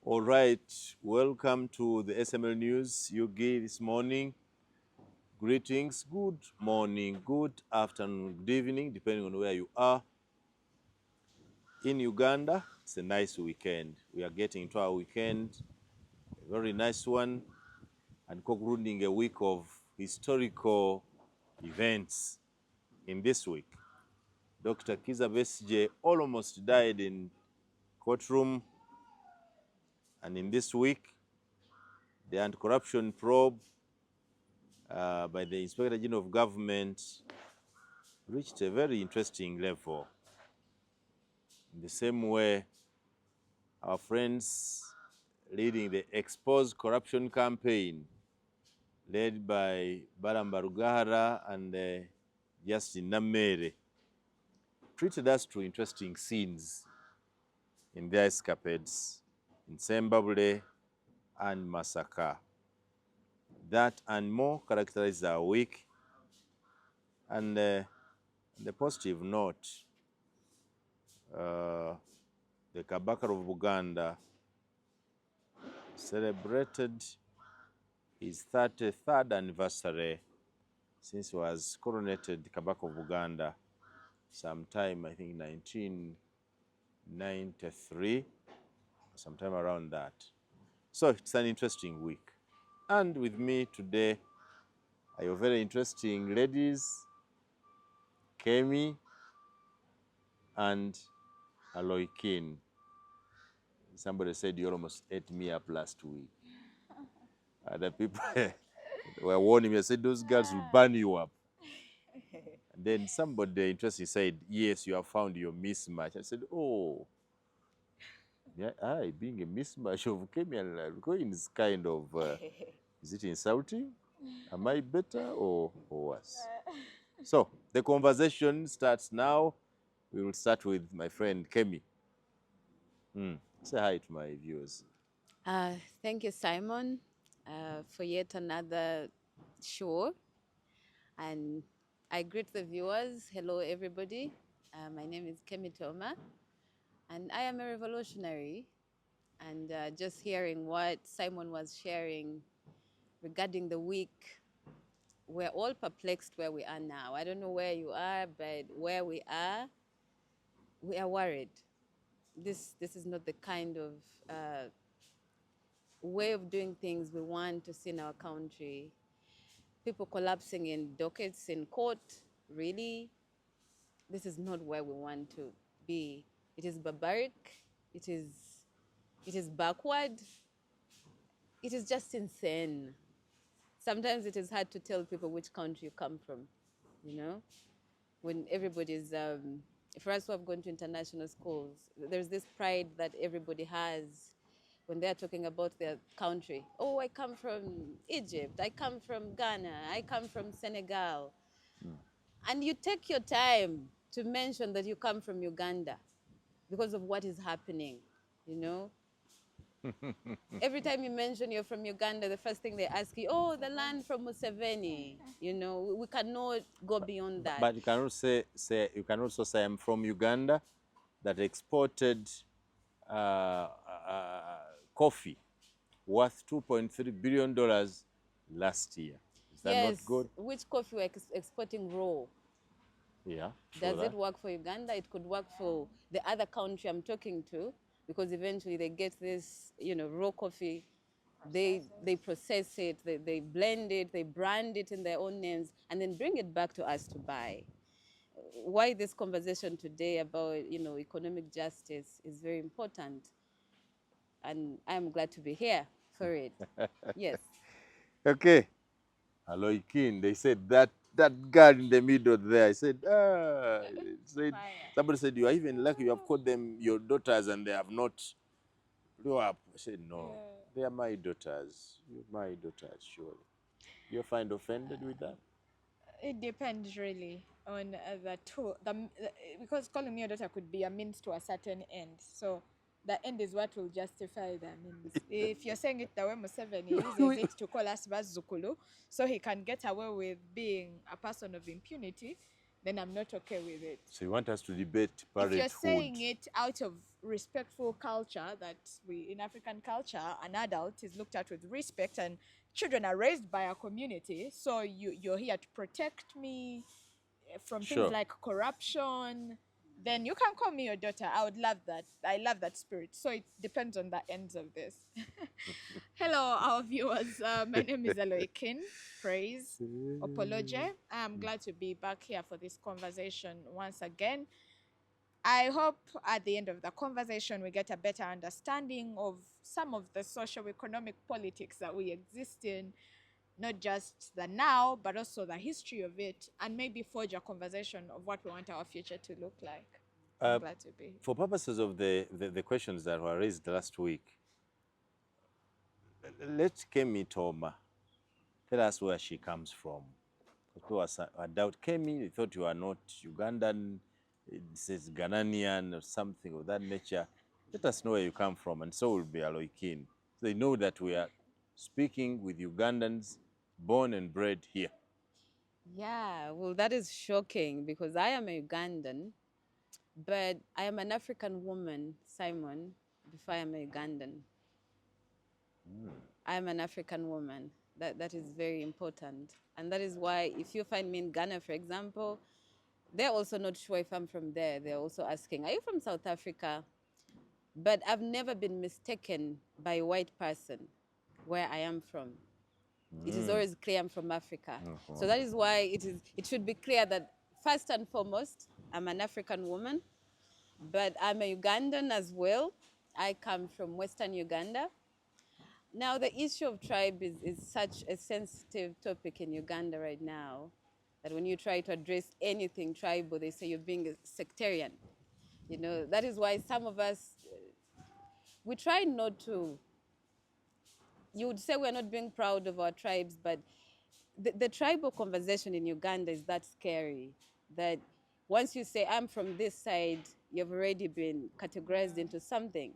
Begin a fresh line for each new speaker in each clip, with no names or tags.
All right, welcome to the SML News UG this morning. Greetings, good morning, good afternoon, good evening, depending on where you are. In Uganda, it's a nice weekend. We are getting into our weekend, a very nice one, and concluding a week of historical events. In this week, Dr. Kizza Besigye almost died in courtroom, and in this week, the anti-corruption probe by the Inspector General of Government reached a very interesting level. In the same way, our friends leading the Expose Corruption campaign, led by Baramba Rugara and Justin Namere, treated us to interesting scenes in their escapades in Sembabule and Masaka. That and more characterize our week. And on the positive note, the Kabaka of Buganda celebrated his 33rd anniversary since he was coronated Kabaka of Buganda sometime, I think 1993, sometime around that. So it's an interesting week. And with me today are your very interesting ladies, Kemi and Aloikin. Somebody said you almost ate me up last week. Other people were warning me. I said, those girls will burn you up. And then somebody interesting said, yes, you have found your mismatch. I said, oh, yeah, being a mismatch of Kemi and Aloikin is kind of, is it insulting? Am I better or worse? So the conversation starts now. We will start with my friend Kemi. Say hi to my viewers.
Thank you, Simon, for yet another show. And I greet the viewers. Hello, everybody. My name is Kemi Toma, and I am a revolutionary. And just hearing what Simon was sharing regarding the week, we're all perplexed where we are now. I don't know where you are, but where we are worried. This is not the kind of way of doing things we want to see in our country. People collapsing in dockets in court, really? This is not where we want to be. It is barbaric, it is backward, it is just insane. Sometimes it is hard to tell people which country you come from, you know? When everybody's, for us who have gone to international schools, there's this pride that everybody has when they're talking about their country. Oh, I come from Egypt, I come from Ghana, I come from Senegal. And you take your time to mention that you come from Uganda because of what is happening, you know? Every time you mention you're from Uganda, the first thing they ask you, oh, the land from Museveni. You know, we cannot go beyond that.
But you can also say I'm from Uganda that exported coffee worth $2.3 billion last year. Is that not
Yes,
good?
which coffee we're exporting raw?
Yeah,
Does it work for Uganda? It could work for the other country I'm talking to, because eventually they get this, raw coffee. They process it, they blend it, they brand it in their own names, and then bring it back to us to buy. Why this conversation today about, economic justice is very important. And I'm glad to be here for it. Yes.
Okay. Aloy King, they said that girl in the middle there. I said, somebody said, you are even lucky you have called them your daughters and they have not blew up. I said, no, they are my daughters. You're my daughters, surely. You find offended with that?
It depends really on the tool. Because calling me a daughter could be a means to a certain end. So the end is what will justify the means. If you're saying it the way Museveni uses it to call us Bazukulu, so he can get away with being a person of impunity, then I'm not okay with it.
So you want us to debate
If
parenthood?
you're saying it out of respectful culture, that we in African culture, an adult is looked at with respect, and children are raised by a community. So you're here to protect me from things
Sure.
like corruption. Then you can call me your daughter. I would love that. I love that spirit. So it depends on the ends of this. Hello, our viewers. My name is Aloikin. Praise Apology. I'm glad to be back here for this conversation once again. I hope at the end of the conversation we get a better understanding of some of the socio-economic politics that we exist in, not just the now, but also the history of it, and maybe forge a conversation of what we want our future to look like. I'm glad to be.
For purposes of the questions that were raised last week, let Kemi Toma tell us where she comes from. Because I doubt Kemi, they thought you are not Ugandan, it says Ghanaian or something of that nature. Let us know where you come from, and so will be Aloikin. They know that we are speaking with Ugandans born and bred here.
Yeah, well, that is shocking because I am a Ugandan, but I am an African woman, Simon, before I am a Ugandan. I am an African woman. That is very important. And that is why if you find me in Ghana, for example, they're also not sure if I'm from there. They're also asking, are you from South Africa? But I've never been mistaken by a white person where I am from. It is always clear I'm from Africa. So that is why it should be clear that first and foremost, I'm an African woman, but I'm a Ugandan as well. I come from Western Uganda. Now, the issue of tribe is such a sensitive topic in Uganda right now that when you try to address anything tribal, they say you're being a sectarian. You know, that is why some of us, we try not to. You would say we're not being proud of our tribes, but the tribal conversation in Uganda is that scary that once you say, I'm from this side, you've already been categorized into something.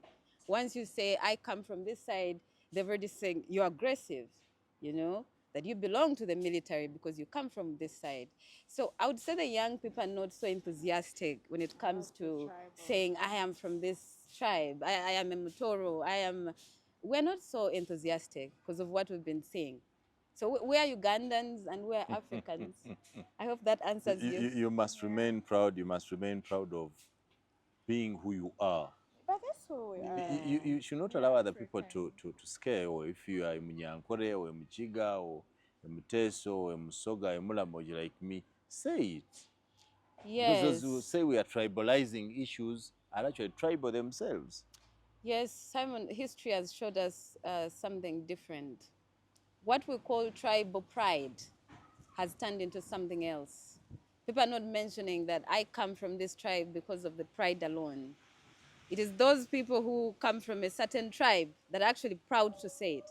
Once you say, I come from this side, they've already saying you're aggressive, you know, that you belong to the military because you come from this side. So I would say the young people are not so enthusiastic when it comes to saying, I am from this tribe, I am a Mutoro, we're not so enthusiastic because of what we've been seeing. So we are Ugandans and we're Africans. I hope that answers you.
You must remain proud. You must remain proud of being who you are.
But that's who we are.
You should not allow other people to scare you. If you are a Munyankore or a Muchiga or a Muteso or a Musoga, a Mulamoji like me, say it.
Yes.
Because those who say we are tribalizing issues are actually tribal themselves.
Yes, Simon, history has showed us something different. What we call tribal pride has turned into something else. People are not mentioning that I come from this tribe because of the pride alone. It is those people who come from a certain tribe that are actually proud to say it.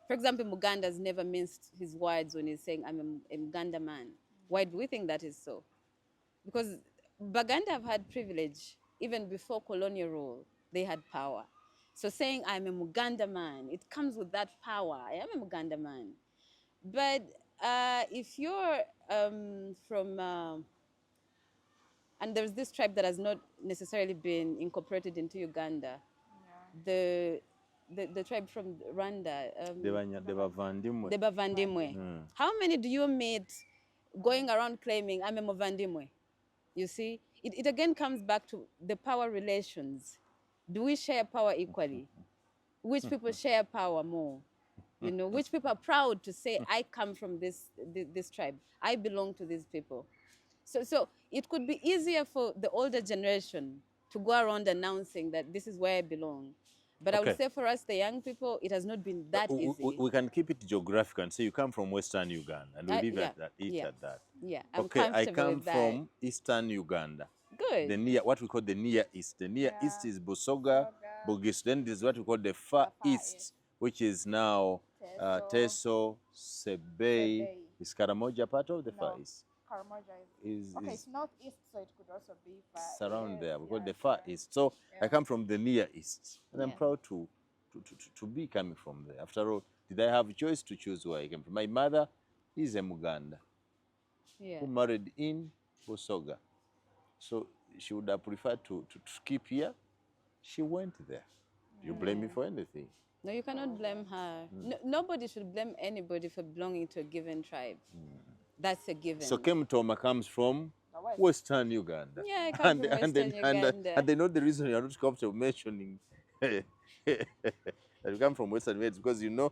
For example, Muganda has never minced his words when he's saying, I'm a Muganda man. Why do we think that is so? Because Baganda have had privilege. Even before colonial rule, they had power. So saying I'm a Muganda man, it comes with that power. I am a Muganda man. But if you're and there's this tribe that has not necessarily been incorporated into Uganda, the tribe from Rwanda, the Bavandimwe. How many do you meet going around claiming I'm a Muvandimwe? You see, it again comes back to the power relations. Do we share power equally? Which people share power more? You know, which people are proud to say, I come from this tribe. I belong to these people. So it could be easier for the older generation to go around announcing that this is where I belong. But I would say for us, the young people, it has not been that easy.
We can keep it geographical and say you come from Western Uganda, and we leave at that.
Yeah, I'm
okay, I
comfortable
come
with that.
from Eastern Uganda.
Good.
The near, what we call the Near East. The Near East is Busoga, Bugis. Then there's what we call the Far East, which is now Teso, Sebei. Is Karamoja part of the Far East?
Karamoja okay, it's northeast, so it could also be far
around there. We call the Far East. So I come from the Near East, and I'm proud to be coming from there. After all, did I have a choice to choose where I came from? My mother is a Muganda who married in Busoga. So she would have preferred to keep here. She went there. You blame me for anything.
No, you cannot blame her. No, nobody should blame anybody for belonging to a given tribe. That's a given.
So Kemtoma comes from Western Uganda.
Yeah, I come from Western Uganda.
And they know the reason you're not comfortable mentioning that you come from Western Uganda because you know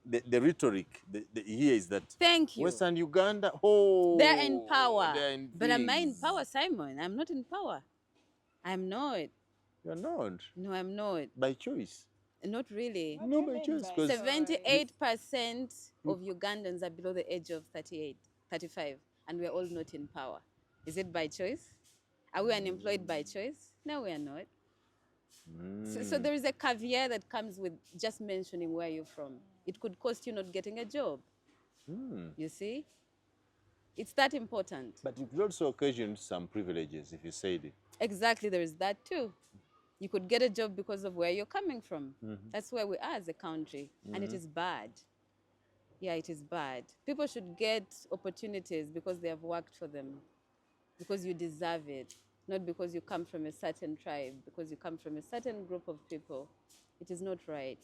the rhetoric here is that
Thank you.
Western Uganda, oh,
They're in power.
they're in
But am I in
things.
power, Simon? I'm not in power. I'm not.
You're not.
No, I'm not.
By choice.
Not really.
What
No,
do you
by
mean
choice.
by
Because
78% of Ugandans are below the age of 38, 35, and we're all not in power. Is it by choice? Are we unemployed by choice? No, we are not. So there is a caveat that comes with just mentioning where you're from. It could cost you not getting a job. You see? It's that important.
But it could also occasion some privileges if you said it.
Exactly, there is that too. You could get a job because of where you're coming from. That's where we are as a country, and it is bad. Yeah, it is bad. People should get opportunities because they have worked for them, because you deserve it, not because you come from a certain tribe, because you come from a certain group of people. It is not right.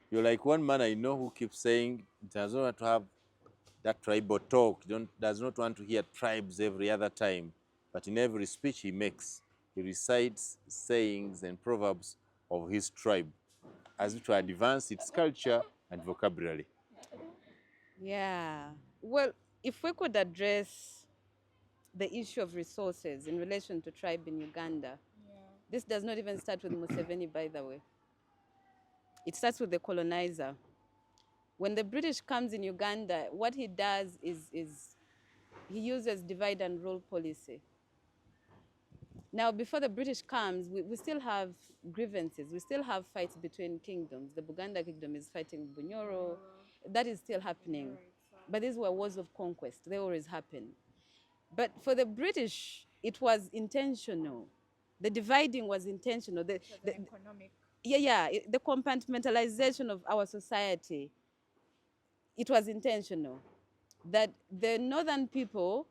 You're like one man I know who keeps saying does not want to have that tribal talk, does not want to hear tribes every other time. But in every speech he makes, he recites sayings and proverbs of his tribe as if to advance its culture and vocabulary.
Yeah. Well, if we could address the issue of resources in relation to tribe in Uganda, this does not even start with Museveni, by the way. It starts with the colonizer. When the British comes in Uganda, what he does is he uses divide and rule policy. Now, before the British comes, we still have grievances. We still have fights between kingdoms. The Buganda kingdom is fighting Bunyoro. That is still happening. But these were wars of conquest. They always happen. But for the British, it was intentional. The dividing was intentional.
economic.
The compartmentalization of our society, it was intentional. That the northern people,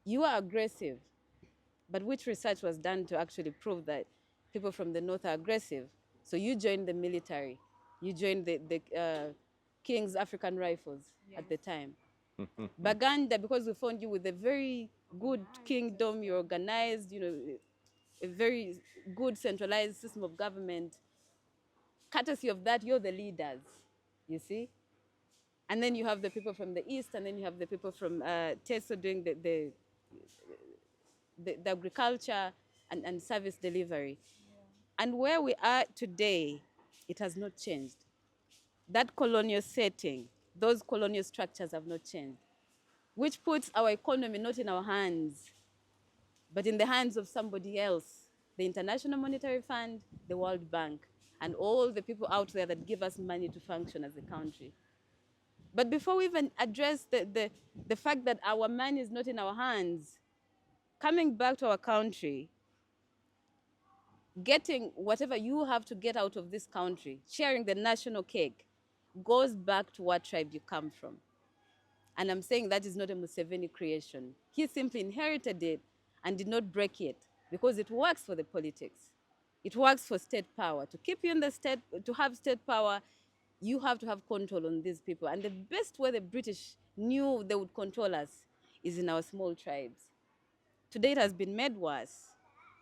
you are aggressive. But which research was done to actually prove that people from the north are aggressive? So you joined the military. You joined the King's African Rifles at the time. Baganda, because we found you with a very good kingdom, you're organized, a very good centralized system of government. Courtesy of that, you're the leaders, you see? And then you have the people from the east, and then you have the people from Teso doing the agriculture and service delivery. And where we are today, it has not changed. That colonial setting, those colonial structures have not changed, which puts our economy not in our hands, but in the hands of somebody else, the International Monetary Fund, the World Bank, and all the people out there that give us money to function as a country. But before we even address the fact that our money is not in our hands, coming back to our country, getting whatever you have to get out of this country, sharing the national cake, goes back to what tribe you come from. And I'm saying that is not a Museveni creation. He simply inherited it and did not break it because it works for the politics. It works for state power. To keep you in the state, to have state power, you have to have control on these people. And the best way the British knew they would control us is in our small tribes. Today it has been made worse.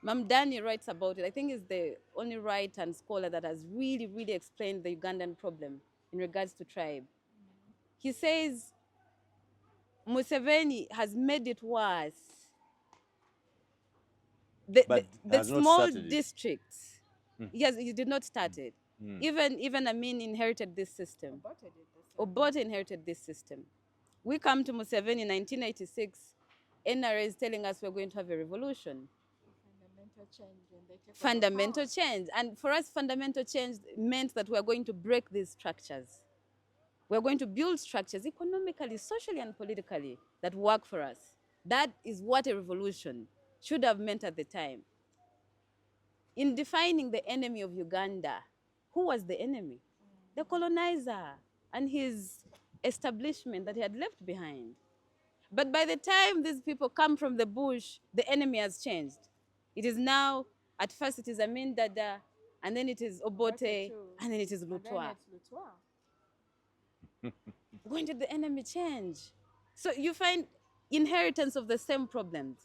Mamdani writes about it. I think he's the only writer and scholar that has really, really explained the Ugandan problem in regards to tribe. He says Museveni has made it worse. The small districts, yes, he did not start it. Even Amin inherited this system. Obote inherited this system. We come to Museveni in 1986. NRA is telling us we're going to have a revolution. Fundamental change. And for us, fundamental change meant that we're going to break these structures. We're going to build structures economically, socially, and politically that work for us. That is what a revolution should have meant at the time. In defining the enemy of Uganda, who was the enemy? The colonizer and his establishment that he had left behind. But by the time these people come from the bush, the enemy has changed. It is now, at first it is Amin Dada, and then it is Obote, and then it is
And then
Lutwa.
it's Lutwa.
When did the enemy change? So you find inheritance of the same problems.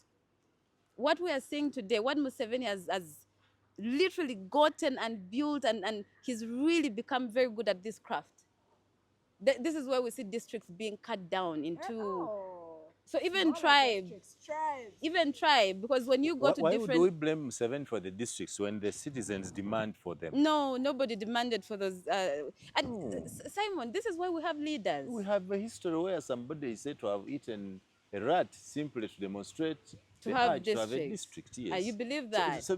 What we are seeing today, what Museveni has literally gotten and built, and he's really become very good at this craft. This is where we see districts being cut down into. So even tribe, because when you go to
Why
different.
do we blame Museveni for the districts when the citizens demand for them?
No, nobody demanded for those. Simon, this is why we have leaders.
We have a history where somebody is said to have eaten a rat simply to demonstrate
To
the
have
urge to have a
districts.
district. Yes.
You believe that?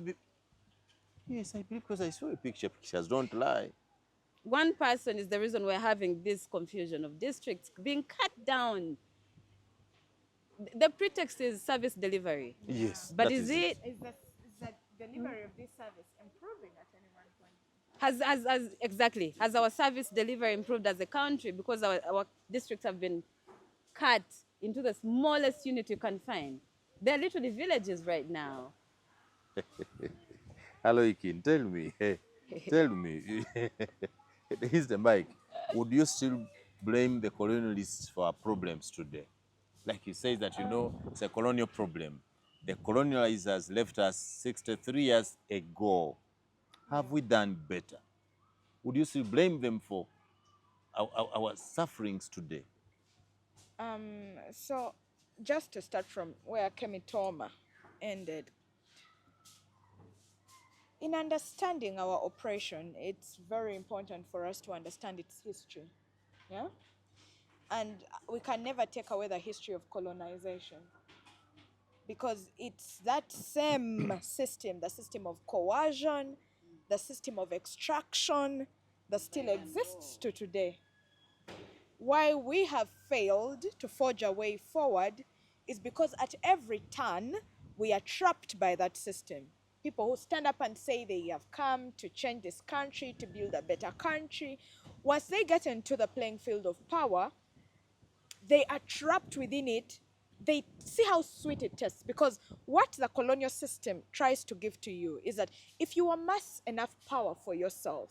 Yes, I believe, because I saw a picture. Pictures don't lie.
One person is the reason we're having this confusion of districts being cut down. The pretext is service delivery.
Yes.
But
that
is it?
Is the delivery of this service improving at any one point?
Exactly. Has our service delivery improved as a country? Because our districts have been cut into the smallest unit you can find. They're literally villages right now.
Hello, Ikin. Tell me. Tell me. Here's the mic. Would you still blame the colonialists for our problems today? Like he says that, it's a colonial problem. The colonializers left us 63 years ago. Have we done better? Would you still blame them for our sufferings today?
So just to start from where Kemitoma ended, in understanding our oppression, it's very important for us to understand its history. Yeah? And we can never take away the history of colonization, because it's that same system, the system of coercion, the system of extraction, that still exists to today. Why we have failed to forge a way forward is because at every turn, we are trapped by that system. People who stand up and say they have come to change this country, to build a better country, once they get into the playing field of power, they are trapped within it. They see how sweet it tastes, because what the colonial system tries to give to you is that if you amass enough power for yourself,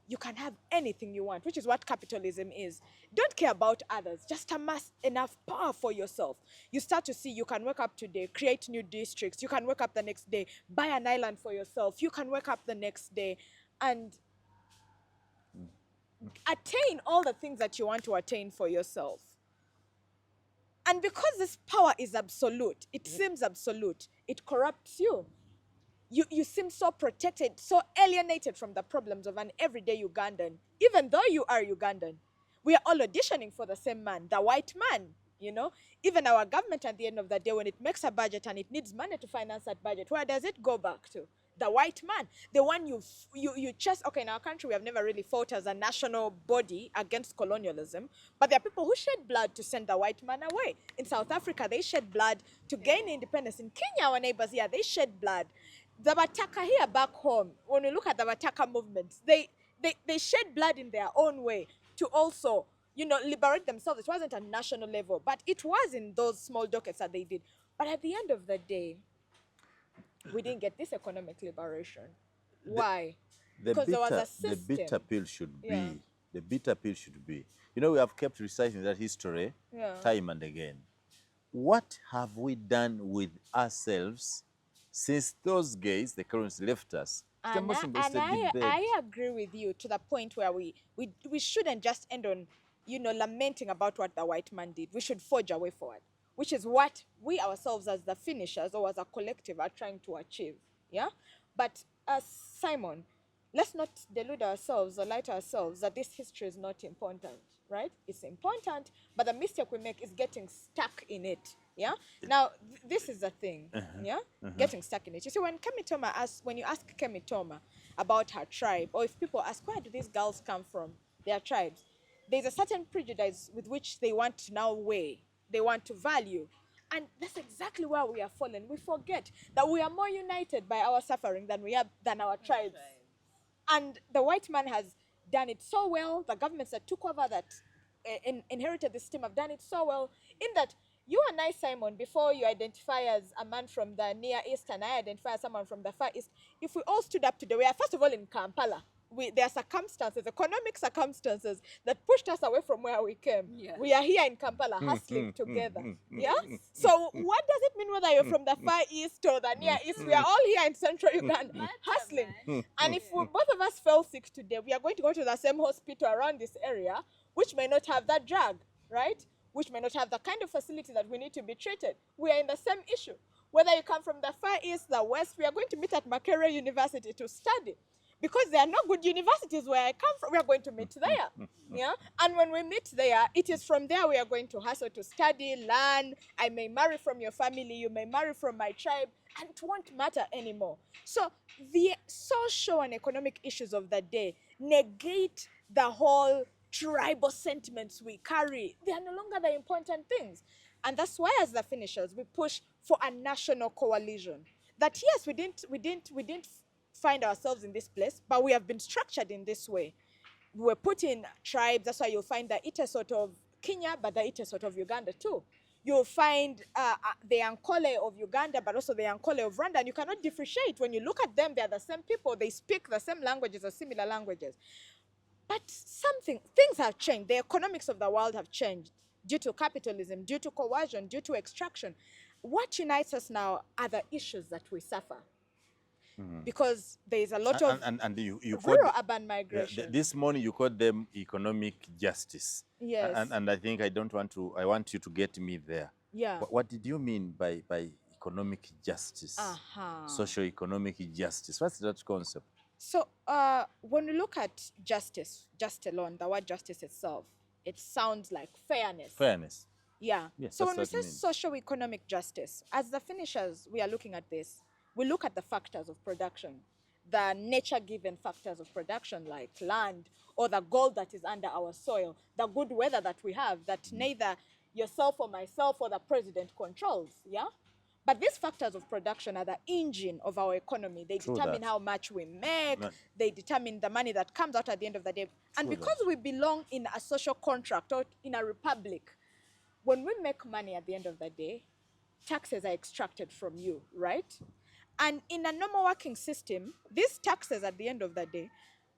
you can have anything you want, which is what capitalism is. Don't care about others, just amass enough power for yourself. You start to see you can wake up today, create new districts. You can wake up the next day, buy an island for yourself. You can wake up the next day and attain all the things that you want to attain for yourself. And because this power is absolute, it seems absolute, it corrupts you. You seem so protected, so alienated from the problems of an everyday Ugandan, even though you are Ugandan. We are all auditioning for the same man, the white man, Even our government at the end of the day, when it makes a budget and it needs money to finance that budget, where does it go back to? The white man, the one you chase. Okay, in our country, we have never really fought as a national body against colonialism, but there are people who shed blood to send the white man away. In South Africa, they shed blood to gain independence. In Kenya, our neighbors here, they shed blood. The Bataka here back home, when we look at the Bataka movements, they shed blood in their own way to also, liberate themselves. It wasn't a national level, but it was in those small dockets that they did. But at the end of the day, we didn't get this economic liberation. Why? Because there was a system.
The bitter pill should be,
Yeah.
the bitter pill should be, we have kept reciting that history
Yeah.
time and again. What have we done with ourselves since those guys, the colonists, left us? It's the most invested debate.
I agree with you to the point where we shouldn't just end on, lamenting about what the white man did. We should forge a way forward, which is what we ourselves as the finishers or as a collective are trying to achieve. Yeah? But as Simon, let's not delude ourselves or lie to ourselves that this history is not important, right? It's important, but the mistake we make is getting stuck in it. Yeah. Now, this is the thing. Yeah. Getting stuck in it. You see, when you ask Kemitoma about her tribe, or if people ask, where do these girls come from? Their tribes. There's a certain prejudice with which they want to now weigh. They want to value. And that's exactly where we are fallen. We forget that we are more united by our suffering than our tribes. And the white man has done it so well. The governments that took over that inherited this system have done it so well, in that You and I, Simon, before you identify as a man from the Near East and I identify as someone from the Far East, if we all stood up today, we are first of all in Kampala. There are circumstances, economic circumstances that pushed us away from where we came.
Yes.
We are here in Kampala hustling together. Yeah? So what does it mean whether you're from the Far East or the Near East? We are all here in central Uganda hustling. And if both of us fell sick today, we are going to go to the same hospital around this area, which may not have that drug, right? Which may not have the kind of facility that we need to be treated. We are in the same issue. Whether you come from the Far East, the West, we are going to meet at Makerere University to study. Because there are no good universities where I come from, we are going to meet there. Yeah? And when we meet there, it is from there we are going to hustle to study, learn. I may marry from your family, you may marry from my tribe, and it won't matter anymore. So the social and economic issues of the day negate the whole tribal sentiments we carry. They are no longer the important things. And that's why, as the finishers, we push for a national coalition. That yes, we didn't find ourselves in this place, but we have been structured in this way. We were put in tribes. That's why you'll find the Itesot of Kenya, but the Itesot of Uganda too. You'll find the Ankole of Uganda, but also the Ankole of Rwanda. And you cannot differentiate. When you look at them, they're the same people. They speak the same languages or similar languages. But things have changed. The economics of the world have changed due to capitalism, due to coercion, due to extraction. What unites us now are the issues that we suffer. Because there is a lot of
and you
rural urban migration.
This morning you called them economic justice.
Yes.
And I think I want you to get me there.
Yeah.
What did you mean by economic justice? Socio-economic justice. What's that concept?
So when we look at justice, just alone, the word justice itself, it sounds like fairness.
Fairness.
Yeah.
Yes,
So when we say socio-economic justice, as the finishers, we are looking at this. We look at the factors of production, the nature-given factors of production like land or the gold that is under our soil, the good weather that we have that neither yourself or myself or the president controls, yeah? But these factors of production are the engine of our economy. They determine how much we make. They determine the money that comes out at the end of the day. And because we belong in a social contract or in a republic, when we make money at the end of the day, taxes are extracted from you, right? And in a normal working system, these taxes at the end of the day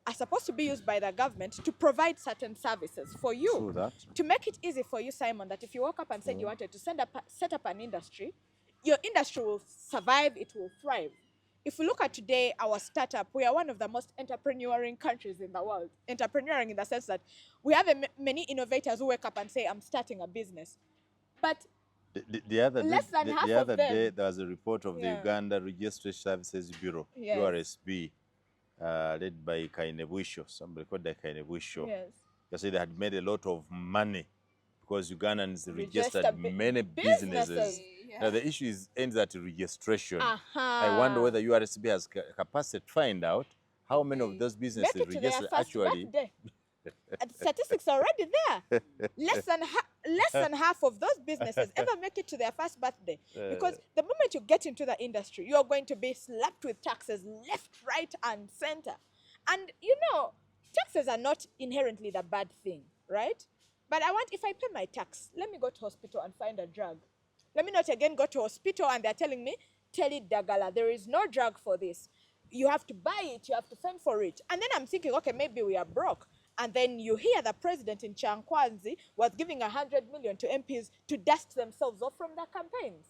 are supposed to be used by the government to provide certain services for you. To make it easy for you, Simon, that if you woke up and said you wanted to set up an industry, your industry will survive, it will thrive. If we look at today, our startup, we are one of the most entrepreneuring countries in the world. Entrepreneuring in the sense that we have many innovators who wake up and say, I'm starting a business. But
the other day, there was a report of the Uganda Registration Services Bureau, URSB, led by Kainebuisho, somebody called Kainebuisho.
Yes.
They said they had made a lot of money because Ugandans registered many businesses. Now the issue ends at registration. I wonder whether URSB has capacity to find out how many of those businesses registered actually.
Statistics are already there. Less than half of those businesses ever make it to their first birthday. Because the moment you get into the industry, you are going to be slapped with taxes left, right, and center. And you know, taxes are not inherently the bad thing, right? But if I pay my tax, let me go to hospital and find a drug. Let me not again go to hospital and they're telling me, Teli Dagala, there is no drug for this. You have to buy it, you have to fend for it. And then I'm thinking, okay, maybe we are broke. And then you hear the president in Chankwanzi was giving 100 million to MPs to dust themselves off from their campaigns.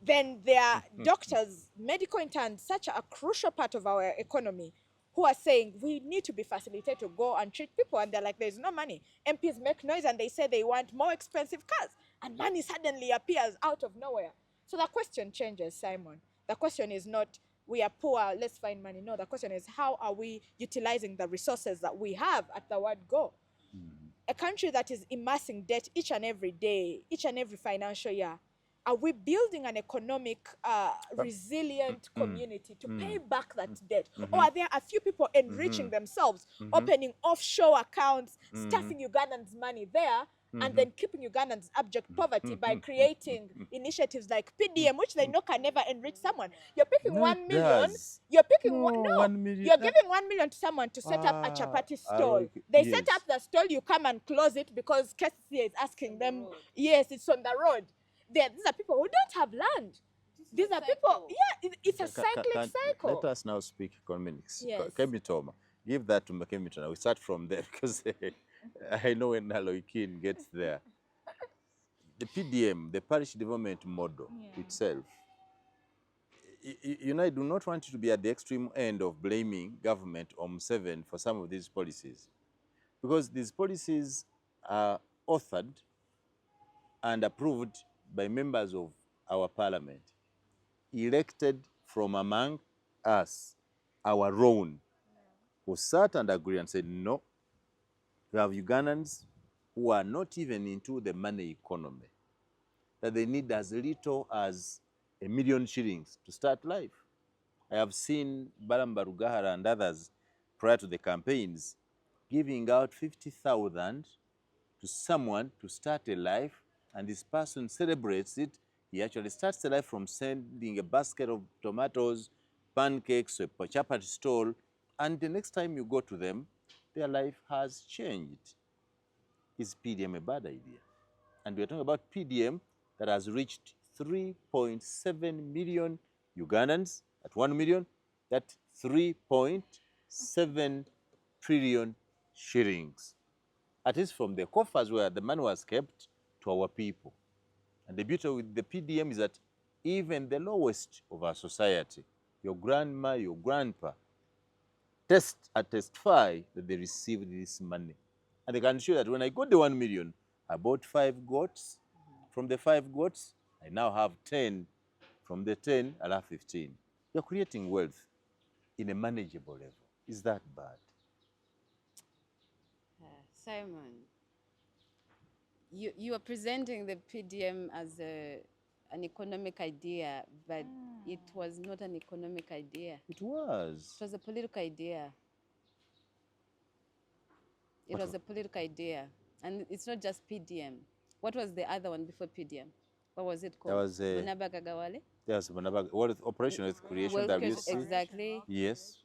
Then there are doctors, medical interns, such a crucial part of our economy, who are saying we need to be facilitated to go and treat people. And they're like, there's no money. MPs make noise and they say they want more expensive cars. And money suddenly appears out of nowhere. So the question changes, Simon. The question is not, we are poor, let's find money. No, the question is, how are we utilizing the resources that we have at the word go? A country that is amassing debt each and every day, each and every financial year, are we building an economic, resilient community to pay back that debt? Or are there a few people enriching themselves, opening offshore accounts, stuffing Ugandans' money there, and then keeping Ugandans abject poverty by creating initiatives like PDM, which they know can never enrich someone? You're picking 1 million. You're picking 1 million. You're giving 1 million to someone to set up a chapati stall. They set up the stall, you come and close it because KCCA is asking them. Yes, it's on the road. these are people who don't have land. These are people, yeah, it's a cyclic cycle.
Let us now speak economics.
Yes.
Kemitoma, give that to Kemitoma. We start from there because I know when Aloikin gets there. The PDM, the parish development model itself, you know, I do not want you to be at the extreme end of blaming government or M7 for some of these policies, because these policies are authored and approved by members of our parliament, elected from among us, our own, who sat and agreed and said, no, we have Ugandans who are not even into the money economy, that they need as little as $1 million shillings to start life. I have seen Baramba Rugahara and others prior to the campaigns giving out 50,000 to someone to start a life, and this person celebrates it. He actually starts the life from sending a basket of tomatoes, pancakes, a chapati stall, and the next time you go to them, their life has changed. Is PDM a bad idea? And we're talking about PDM that has reached 3.7 million Ugandans at 1 million, that's 3.7 trillion shillings. At least from the coffers where the money was kept to our people. And the beauty with the PDM is that even the lowest of our society, your grandma, your grandpa, testify that they received this money. And they can show that when I got the 1 million, I bought 5 goats. From the 5 goats, I now have 10. From the 10, I'll have 15. You're creating wealth in a manageable level. Is that bad?
Simon, you are presenting the PDM as an economic idea, but it was not an economic idea.
It was.
It was a political idea. It was a political idea. And it's not just PDM. What was the other one before PDM? What was it called?
There was a...
Munaba Gagawale?
Yes, World Operation Wealth Creation, WC.
Exactly.
Yes.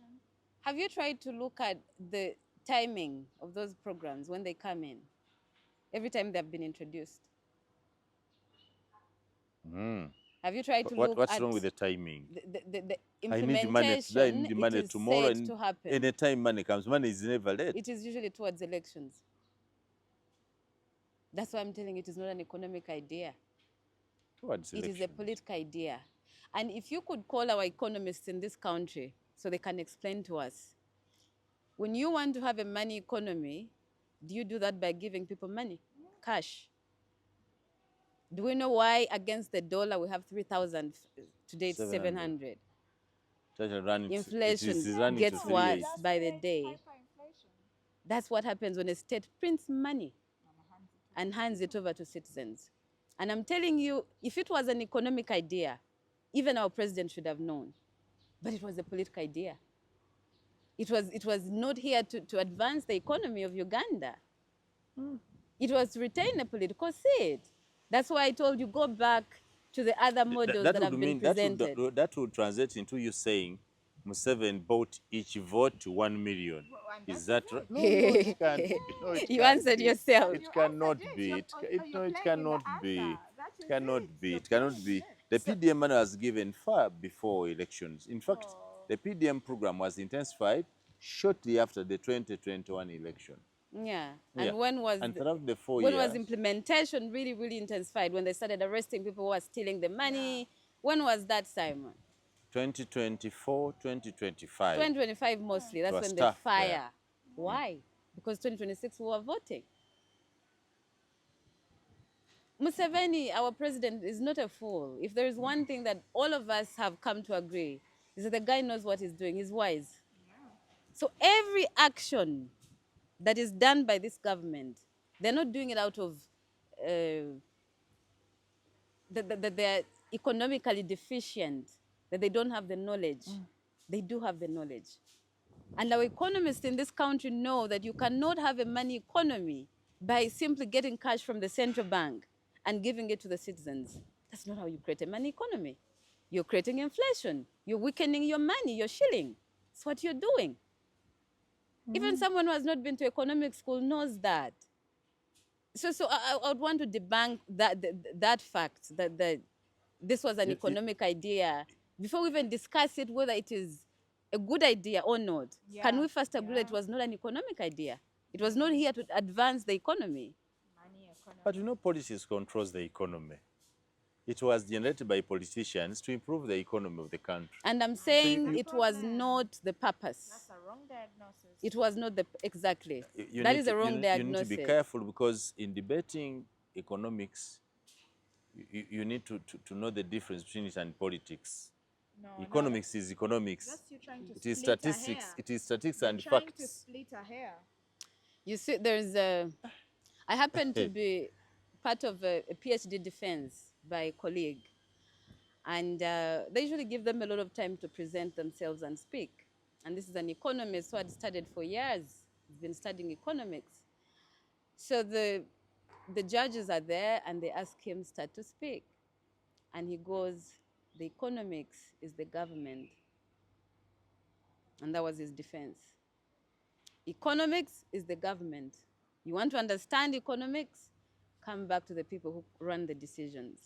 Have you tried to look at the timing of those programs when they come in? Every time they've been introduced. Have you tried to look at...
What's wrong with the timing?
The
I need
implementation,
money today, I need money tomorrow,
and to happen.
Anytime money comes, money is never late.
It is usually towards elections. That's why I'm telling you, it is not an economic idea.
Towards elections.
It is a political idea. And if you could call our economists in this country so they can explain to us, when you want to have a money economy, do you do that by giving people money, cash? Do we know why against the dollar we have 3,000, today it's 700? Inflation gets worse by the day. That's what happens when a state prints money and hands it over to citizens. And I'm telling you, if it was an economic idea, even our president should have known. But it was a political idea. It was not here to advance the economy of Uganda. It was to retain a political seat. That's why I told you, go back to the other models that have been presented.
That would translate into you saying Museveni bought each vote to 1 million. Is that right? No, it can't. No, it
you answered yourself.
It cannot be. It cannot be. It cannot be. It cannot be. The PDM money was given far before elections. In fact, the PDM program was intensified shortly after the 2021 election.
Yeah. And when was
the 4
when
years,
was implementation really intensified? When they started arresting people who were stealing the money? When was that, Simon?
2024, 2025.
2025 mostly. That's when the fire. Yeah. Why? Because 2026 we were voting. Museveni, our president, is not a fool. If there is one thing that all of us have come to agree, is that the guy knows what he's doing. He's wise. So every action that is done by this government, they're not doing it out of that they're economically deficient, that they don't have the knowledge. They do have the knowledge. And our economists in this country know that you cannot have a money economy by simply getting cash from the central bank and giving it to the citizens. That's not how you create a money economy. You're creating inflation. You're weakening your money, your shilling. That's what you're doing. Even someone who has not been to economic school knows that. So I would want to debunk that fact that this was an economic idea before we even discuss it, whether it is a good idea or not. Can we first agree that it was not an economic idea? It was not here to advance the economy.
Money economy.
But you know, politics controls the economy. It was generated by politicians to improve the economy of the country.
And I'm saying it was not the purpose.
That's a wrong diagnosis.
It was not the exactly.
You
That
need
is a
to-
wrong
you
diagnosis.
need to be careful, because in debating economics, you need to know the difference between it and politics.
No,
Economics is economics.
That's you trying to
It is
split a
statistics.
hair.
It is statistics
You're
and
trying to
facts.
split a hair.
You see, there's a. I happen to be part of a PhD defense by a colleague, and they usually give them a lot of time to present themselves and speak. And this is an economist who had studied for years. He's been studying economics. So the judges are there and they ask him start to speak, and he goes, "The economics is the government," and that was his defense. Economics is the government. You want to understand economics? Come back to the people who run the decisions.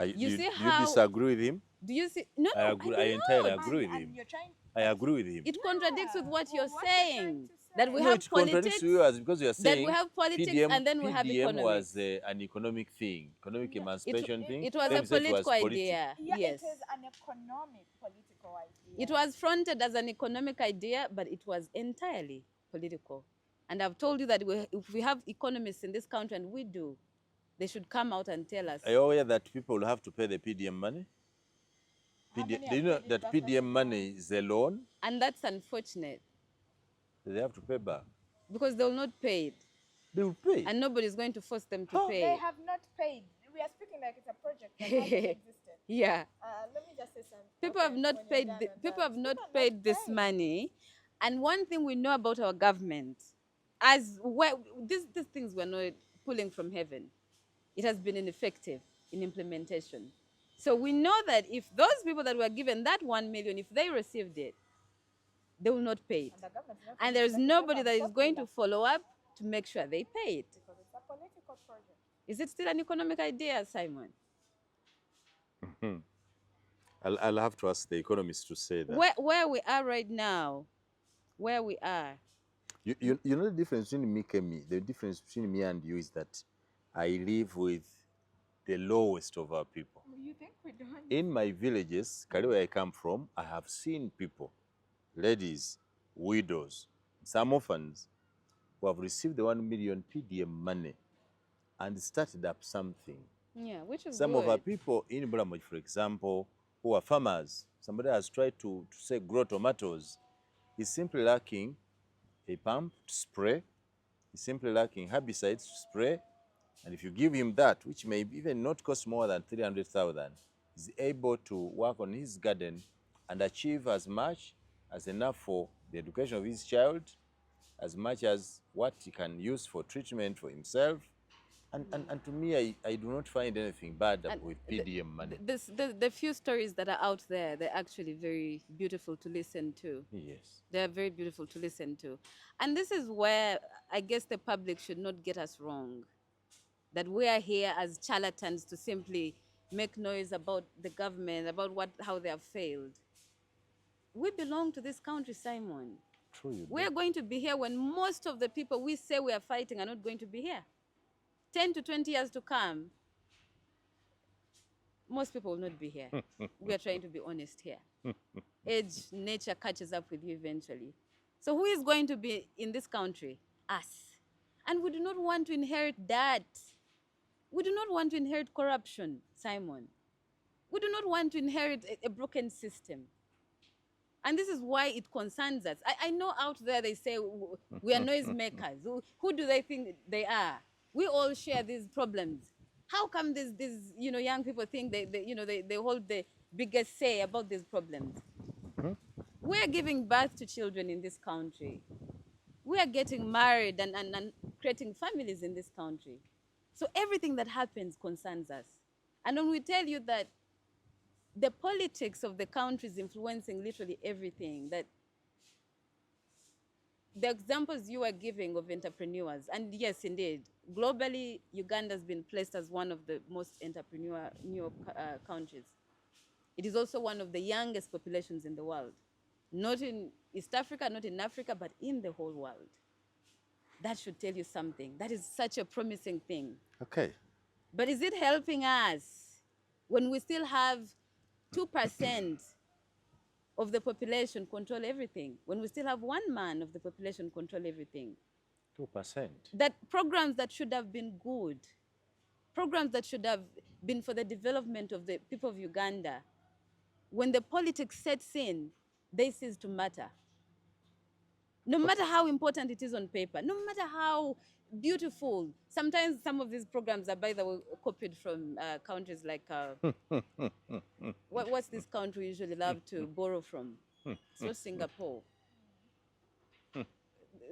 You see
do
how-
you disagree with him?
Do you see? No,
I agree. I
do
entirely
not.
agree with
And
him.
you're trying.
I agree with him.
It contradicts with what
Well,
you're
what you're trying
saying.
to
That we
say.
No,
have
it contradicts
politics,
to you, as because you are
that
saying
we have politics,
PDM,
and then we have
PDM
economics.
was an economic thing, economic
It,
emancipation thing.
it was
Then
a
you said it was
political
politi-
idea.
Yeah,
Yes.
it is an economic political idea.
It was fronted as an economic idea, but it was entirely political. And I've told you that if we have economists in this country, and we do, they should come out and tell us.
Are you aware that people will have to pay the PDM money?
How many
Do you
have
know
paid it
that
back
PDM
as
money is a loan
And that's unfortunate
that they have to pay back?
because they will not pay it.
They will pay.
And nobody's going to force them to
Huh?
pay
They
it.
have not paid. We are speaking like it's a project that hasn't existed.
Yeah.
Let me just say something.
People have not
when you're
paid.
done on
People
that.
have not
People
paid this money, and one thing we know about our government, as well, these things were not pulling from heaven. It has been ineffective in implementation. So we know that if those people that were given that 1 million, if they received it, they will not pay it,
And the government is not
and
going
there
to
is
let it
nobody
go
that is going
unpopular
to follow up to make sure they pay it.
because it's a political project.
Is it still an economic idea, Simon?
I'll have to ask the economists to say that.
Where we are right now, where we are,
You know the difference between me and me? The difference between me and you is that I live with the lowest of our people.
You think we don't?
In my villages, Kari, where I come from, I have seen people, ladies, widows, some orphans, who have received the 1 million PDM money and started up something.
yeah, which is
Some
good.
of our people in Bulamoj, for example, who are farmers, somebody has tried to say grow tomatoes, is simply lacking a pump to spray, is simply lacking herbicides to spray, and if you give him that, which may even not cost more than 300,000, he's able to work on his garden and achieve as much as enough for the education of his child, as much as what he can use for treatment for himself. And to me, I do not find anything bad
And
with PDM money.
The few stories that are out there, they're actually very beautiful to listen to.
Yes.
They're very beautiful to listen to. And this is where I guess the public should not get us wrong. That we are here as charlatans to simply make noise about the government, about how they have failed. We belong to this country, Simon.
True, you
We are going to be here when most of the people we say we are fighting are not going to be here. 10 to 20 years to come, most people will not be here. We are trying to be honest here. Age, nature catches up with you eventually. So who is going to be in this country? Us. And we do not want to inherit that. We do not want to inherit corruption, Simon. We do not want to inherit a broken system. And this is why it concerns us. I know out there they say we are noisemakers. Who do they think they are? We all share these problems. How come these young people think they hold the biggest say about these problems? We are giving birth to children in this country. We are getting married and creating families in this country. So everything that happens concerns us. And when we tell you that the politics of the country is influencing literally everything, that the examples you were giving of entrepreneurs, and yes, indeed, globally, Uganda has been placed as one of the most entrepreneurial countries. It is also one of the youngest populations in the world, not in East Africa, not in Africa, but in the whole world. That should tell you something. That is such a promising thing.
Okay.
But is it helping us when we still have 2% of the population control everything? When we still have 1 man of the population control everything?
2%.
That programs that should have been good, programs that should have been for the development of the people of Uganda, when the politics sets in, they cease to matter. No matter how important it is on paper, no matter how beautiful. Sometimes some of these programs are, by the way, copied from countries like, what's this country we usually love to borrow from? It's not Singapore.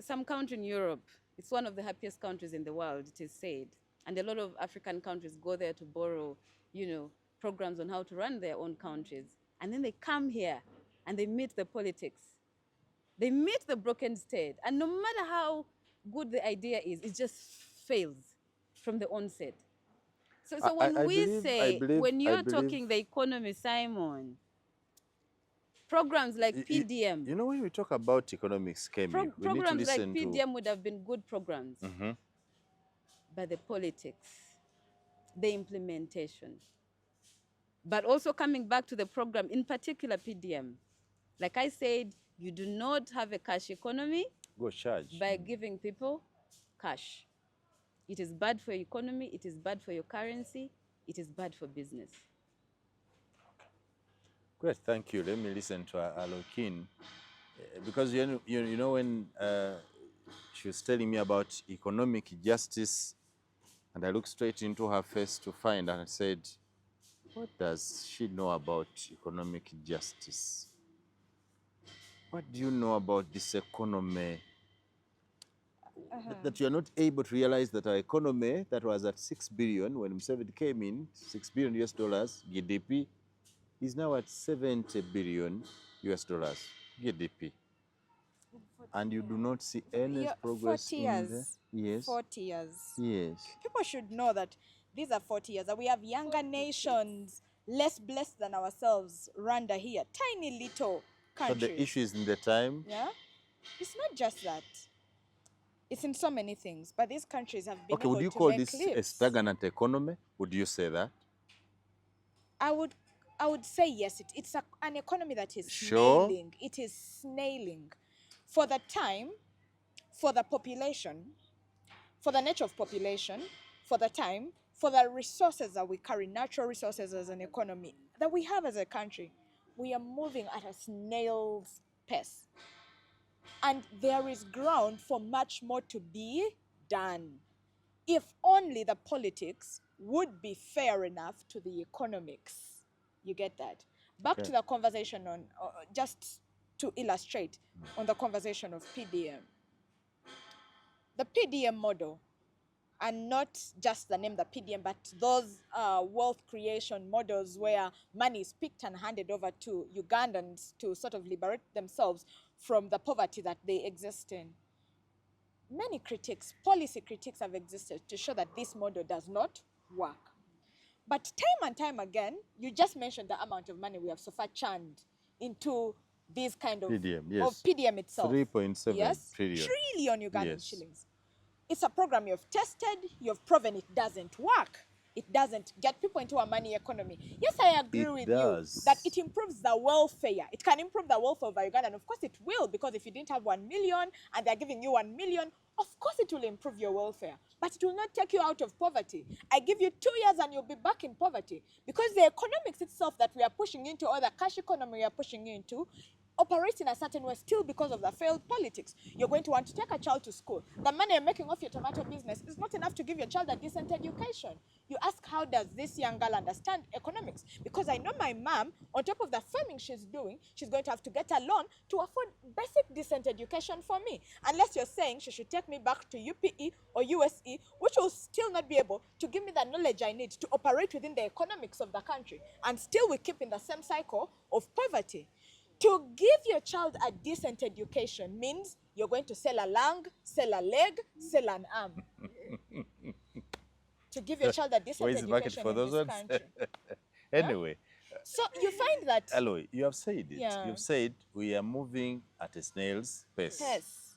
Some country in Europe. It's one of the happiest countries in the world, it is said. And a lot of African countries go there to borrow, programs on how to run their own countries. And then they come here and they meet the politics. They meet the broken state. And no matter how good the idea is, it just fails from the onset. So when when you're talking the economy, Simon, programs like PDM.
When we talk about economics, Kemi, we need to
programs like
listen
PDM would have been good programs. But the politics, the implementation. But also coming back to the program, in particular PDM, like I said, you do not have a cash economy
Go charge.
by giving people cash. It is bad for your economy, it is bad for your currency, it is bad for business.
Great, thank you. Let me listen to Alokin. Because when she was telling me about economic justice, and I looked straight into her face to find, and I said, what does she know about economic justice? What do you know about this economy? That you are not able to realize that our economy that was at 6 billion when Museveni came in, 6 billion US dollars, GDP, is now at 70 billion US dollars, GDP. And you do not see any progress
40
in
years.
the... Yes.
40 years.
Yes.
People should know that these are 40 years. That we have younger nations, less blessed than ourselves, Rwanda here, tiny little country.
So the issue is in the time?
Yeah. It's not just that. It's in so many things. But these countries have been able to make
would you call this
leaps.
a stagnant economy? Would you say that?
I would say yes. It's an economy that is
Sure.
snailing. It is snailing. For the time, for the population, for the nature of population, for the time, for the resources that we carry, natural resources as an economy, that we have as a country, we are moving at a snail's pace. And there is ground for much more to be done. If only the politics would be fair enough to the economics. You get that? Back to the conversation on, just to illustrate on the conversation of PDM. The PDM model, and not just the name the PDM, but those wealth creation models where money is picked and handed over to Ugandans to sort of liberate themselves from the poverty that they exist in. Many critics, policy critics have existed to show that this model does not work. But time and time again, you just mentioned the amount of money we have so far churned into this kind of
PDM, yes.
Of PDM itself.
3.7 trillion.
Trillion Ugandan
Yes.
shillings. It's a program you've tested, you've proven it doesn't work. It doesn't get people into a money economy. Yes, I agree with you that it improves the welfare. It can improve the welfare of Uganda, and of course it will, because if you didn't have 1 million and they're giving you 1 million, of course it will improve your welfare. But it will not take you out of poverty. I give you 2 years and you'll be back in poverty, because the economics itself that we are pushing into, or the cash economy we are pushing into, operates in a certain way still because of the failed politics. You're going to want to take a child to school. The money you're making off your tomato business is not enough to give your child a decent education. You ask, how does this young girl understand economics? Because I know my mom, on top of the farming she's doing, she's going to have to get a loan to afford basic decent education for me. Unless you're saying she should take me back to UPE or USE, which will still not be able to give me the knowledge I need to operate within the economics of the country. And still we keep in the same cycle of poverty. To give your child a decent education means you're going to sell a lung, sell a leg, sell an arm to give your child a decent
Where is the market
education
for
in
those
this
ones?
country.
Anyway,
So you find that
Aloy, you have said it.
Yeah.
You've said we are moving at a snail's pace.
yes.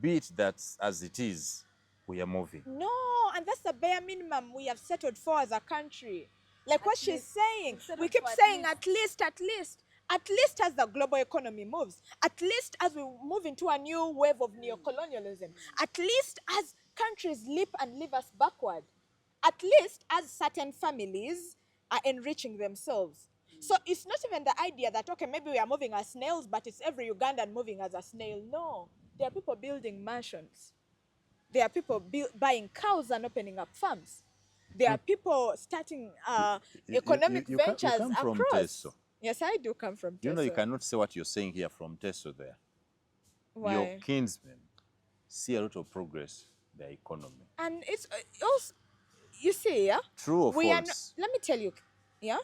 Be it that as it is, we are moving.
No, and that's the bare minimum we have settled for as a country. Like what she's saying, we keep saying at least, as the global economy moves, at least as we move into a new wave of neocolonialism, at least as countries leap and leave us backward, at least as certain families are enriching themselves. So it's not even the idea that, okay, maybe we are moving as snails, but it's every Ugandan moving as a snail. No, there are people building mansions. There are people buying cows and opening up farms. There are people starting economic
you
ventures
come from
across.
Teso.
Yes, I do come from Teso.
You know you cannot say what you're saying here from Teso there.
Why?
Your kinsmen see a lot of progress in their economy.
And it's also, you see, yeah?
True or false?
Let me tell you, yeah?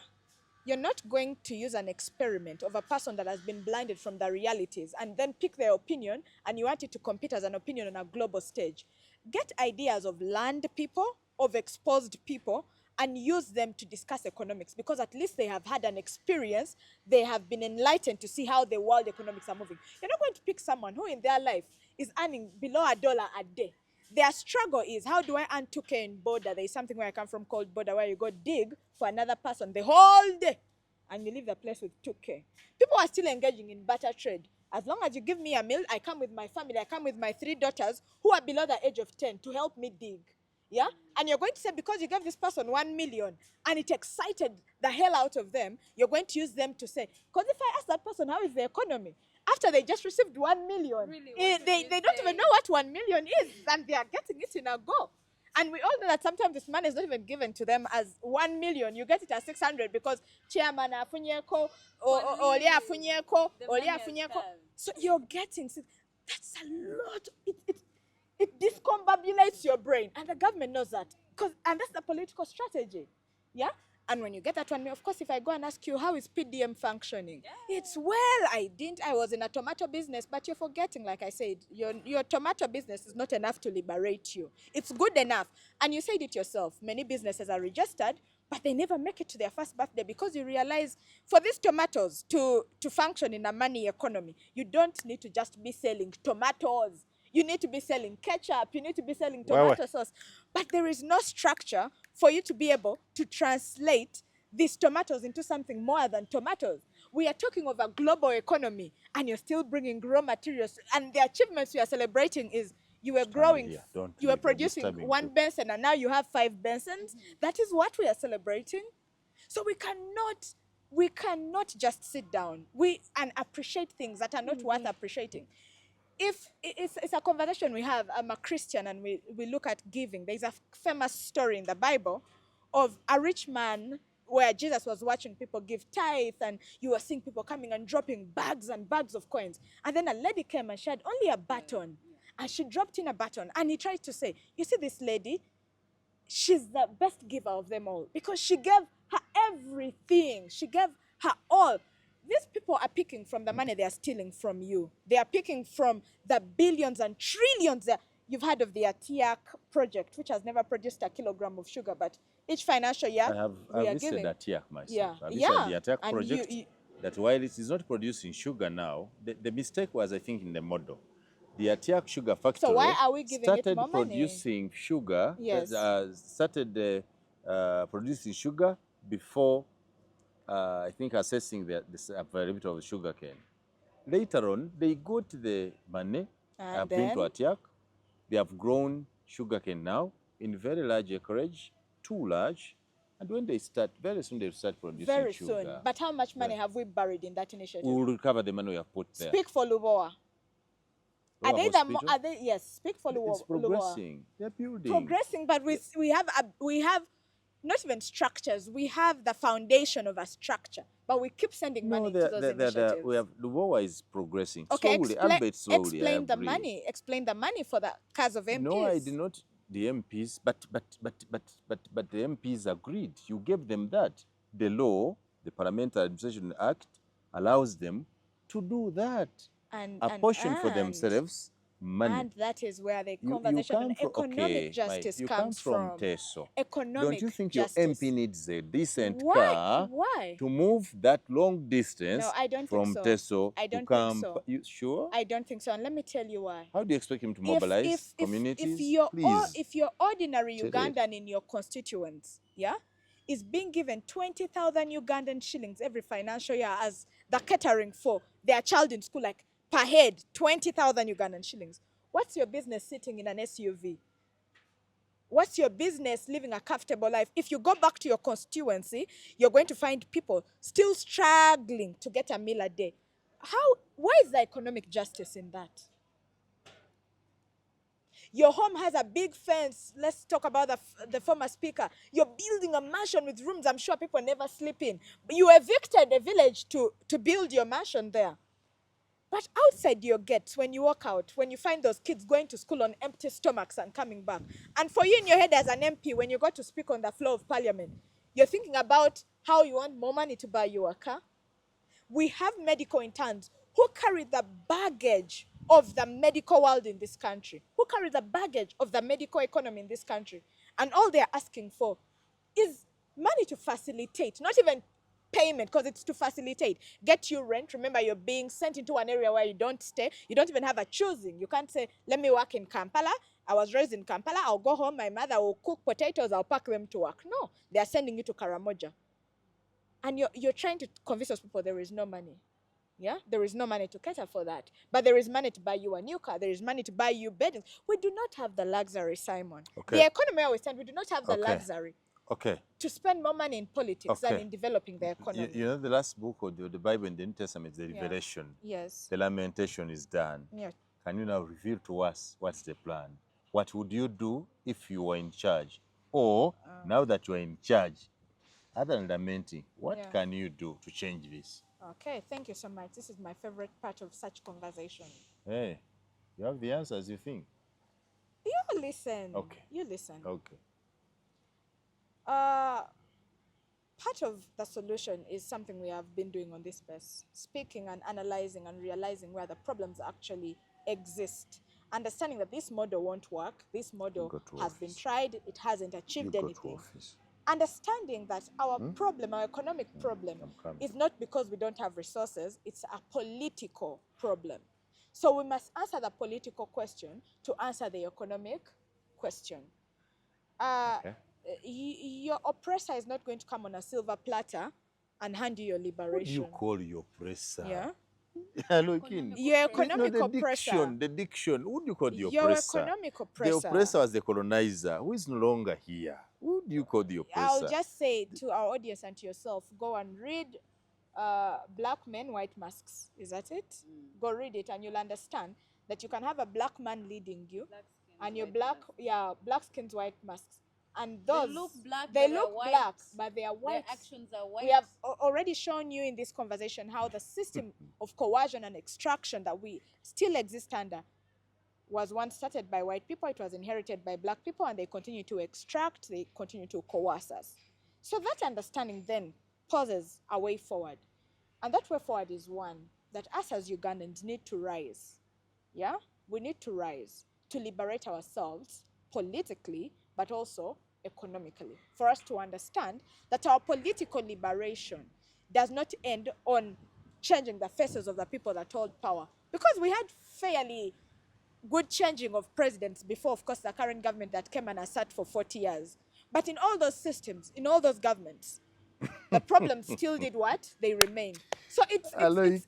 You're not going to use an experiment of a person that has been blinded from the realities and then pick their opinion and you want it to compete as an opinion on a global stage. Get ideas of land people, of exposed people, and use them to discuss economics, because at least they have had an experience, they have been enlightened to see how the world economics are moving. You're not going to pick someone who in their life is earning below $1 a day. Their struggle is, how do I earn 2K in border? There is something where I come from called border, where you go dig for another person the whole day and you leave the place with 2K. People are still engaging in barter trade. As long as you give me a meal, I come with my family, I come with my 3 daughters who are below the age of 10 to help me dig. Yeah? And you're going to say, because you gave this person 1 million and it excited the hell out of them, you're going to use them to say, because if I ask that person, how is the economy? After they just received 1 million,
Really,
they don't even know what 1 million is, and they are getting it in a go. And we all know that sometimes this money is not even given to them as 1 million. You get it as 600 because chairman afunyeko, oli afunyeko, oli afunyeko. So you're getting, that's a lot. It discombobulates your brain, and the government knows that, and that's the political strategy. Yeah. And when you get that 1 million, of course, if I go and ask you, how is PDM functioning? Yeah. It's, well, I was in a tomato business, but you're forgetting, like I said, your tomato business is not enough to liberate you. It's good enough. And you said it yourself. Many businesses are registered, but they never make it to their first birthday, because you realize for these tomatoes to function in a money economy, you don't need to just be selling tomatoes. You need to be selling ketchup. You need to be selling tomato sauce. But there is no structure for you to be able to translate these tomatoes into something more than tomatoes. We are talking of a global economy, and you're still bringing raw materials. And the achievements we are celebrating is you were growing, you were producing 1 Benson, and now you have 5 Bensons. That is what we are celebrating. So we cannot just sit down and appreciate things that are not worth appreciating. If it's a conversation we have, I'm a Christian, and we look at giving. There's a famous story in the Bible of a rich man where Jesus was watching people give tithe, and you were seeing people coming and dropping bags and bags of coins. And then a lady came and she had only a baton, and she dropped in a baton. And he tried to say, you see this lady, she's the best giver of them all, because she gave her everything. She gave her all. These people are picking from the money they are stealing from you. They are picking from the billions and trillions. You've heard of the ATIAC project, which has never produced a kilogram of sugar, but each financial year
I have visited ATIAC myself.
Yeah.
I visited the ATIAC project, that while it is not producing sugar now, the mistake was, I think, in the model. The ATIAC sugar factory started producing sugar, producing sugar before I think assessing the availability of sugar cane. Later on, they got the money, have been to ATIAC. They have grown sugar cane now in very large acreage, too large. And when they start, very soon they'll start producing sugar.
Very soon. But how much money have we buried in that initiative?
We will recover the money we have put there.
Speak for Lubowa. Are they yes, speak for Lubowa.
It's progressing. They're building.
Progressing, but we have not even structures. We have the foundation of a structure, but we keep sending money to those initiatives.
Lubowa is progressing.
Okay,
slowly.
Explain the money. Explain the money for the cause of MPs.
No, I did not. The MPs, but the MPs agreed. You gave them that. The law, the Parliamentary Administration Act, allows them to do that. And a portion for themselves, Money.
And that is where the
You
conversation on
come from,
economic justice
you
comes
come from Teso.
Economic
Don't you think
justice.
your MP needs a decent
Why?
car
Why?
to move that long distance
No, I don't
from
think so.
Teso
I
to
don't
come?
think so.
You sure?
I don't think so. And let me tell you why.
How do you expect him to mobilize communities?
If you're ordinary
Tell it.
Ugandan in your constituents, yeah, is being given 20,000 Ugandan shillings every financial year as the catering for their child in school, like per head, 20,000 Ugandan shillings. What's your business sitting in an SUV? What's your business living a comfortable life? If you go back to your constituency, you're going to find people still struggling to get a meal a day. Why is there economic justice in that? Your home has a big fence. Let's talk about the former speaker. You're building a mansion with rooms I'm sure people never sleep in. You evicted a village to build your mansion there. But outside your gates, when you walk out, when you find those kids going to school on empty stomachs and coming back, and for you in your head as an MP, when you go to speak on the floor of parliament, you're thinking about how you want more money to buy you a car. We have medical interns who carry the baggage of the medical world in this country, who carry the baggage of the medical economy in this country. And all they're asking for is money to facilitate, not even payment, because it's to facilitate. Get you rent. Remember, you're being sent into an area where you don't stay. You don't even have a choosing. You can't say, let me work in Kampala. I was raised in Kampala. I'll go home. My mother will cook potatoes. I'll pack them to work. No, they're sending you to Karamoja. And you're trying to convince those people there is no money. Yeah, there is no money to cater for that. But there is money to buy you a new car. There is money to buy you beddings. We do not have the luxury, Simon.
Okay.
The economy where we stand, we do not have the luxury
Okay.
to spend more money in politics than in developing the economy.
You know, the last book of the Bible in the New Testament, the Revelation.
Yes.
The lamentation is done.
Yeah.
Can you now reveal to us what's the plan? What would you do if you were in charge? Or now that you are in charge, other than lamenting, what can you do to change this?
Okay, thank you so much. This is my favorite part of such conversation.
Hey, you have the answers, you think?
You listen.
Okay.
You listen.
Okay.
Part of the solution is something we have been doing on this space, speaking and analyzing and realizing where the problems actually exist. Understanding that this model won't work, this model has been tried, it hasn't achieved anything. Understanding that our problem, our economic problem, is not because we don't have resources, it's a political problem. So we must answer the political question to answer the economic question. Your oppressor is not going to come on a silver platter and hand you your liberation.
What do you call your oppressor?
Yeah.
Your
economic
the
oppressor.
The diction. Who do you call the
Your
oppressor?
economic oppressor.
The oppressor was the colonizer, who is no longer here. Who do you call the oppressor?
I'll just say to our audience and to yourself, go and read Black Men, White Masks. Is that it? Go read it and you'll understand that you can have a black man leading you and your black skins, white masks. And those they look black, but they are white.
Their actions are white.
We have already shown you in this conversation how the system of coercion and extraction that we still exist under was once started by white people, it was inherited by black people, and they continue to extract, they continue to coerce us. So that understanding then poses a way forward. And that way forward is one, that us as Ugandans need to rise. Yeah? We need to rise to liberate ourselves politically, but also economically. For us to understand that our political liberation does not end on changing the faces of the people that hold power. Because we had fairly good changing of presidents before, of course, the current government that came and has sat for 40 years. But in all those systems, in all those governments, the problems still did what? They remained. So it's bigger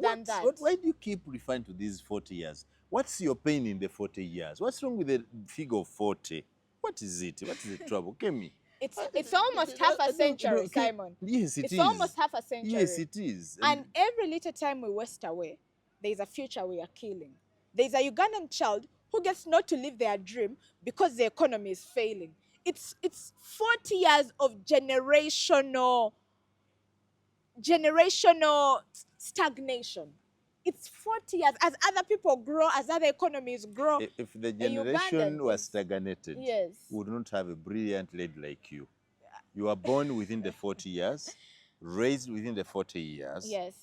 than that.
Why do you keep referring to these 40 years? What's your pain in the 40 years? What's wrong with the figure of 40? What is it? What is the trouble? Kemi.
It's almost half a century, Simon.
Yes,
it's almost half a century.
Yes, it is.
And every little time we waste away, there's a future we are killing. There's a Ugandan child who gets not to live their dream because the economy is failing. It's 40 years of generational stagnation. It's 40 years. As other people grow, as other economies grow.
If the generation was stagnated,
yes,
we would not have a brilliant lady like you. You were born within the 40 years, raised within the 40 years.
Yes.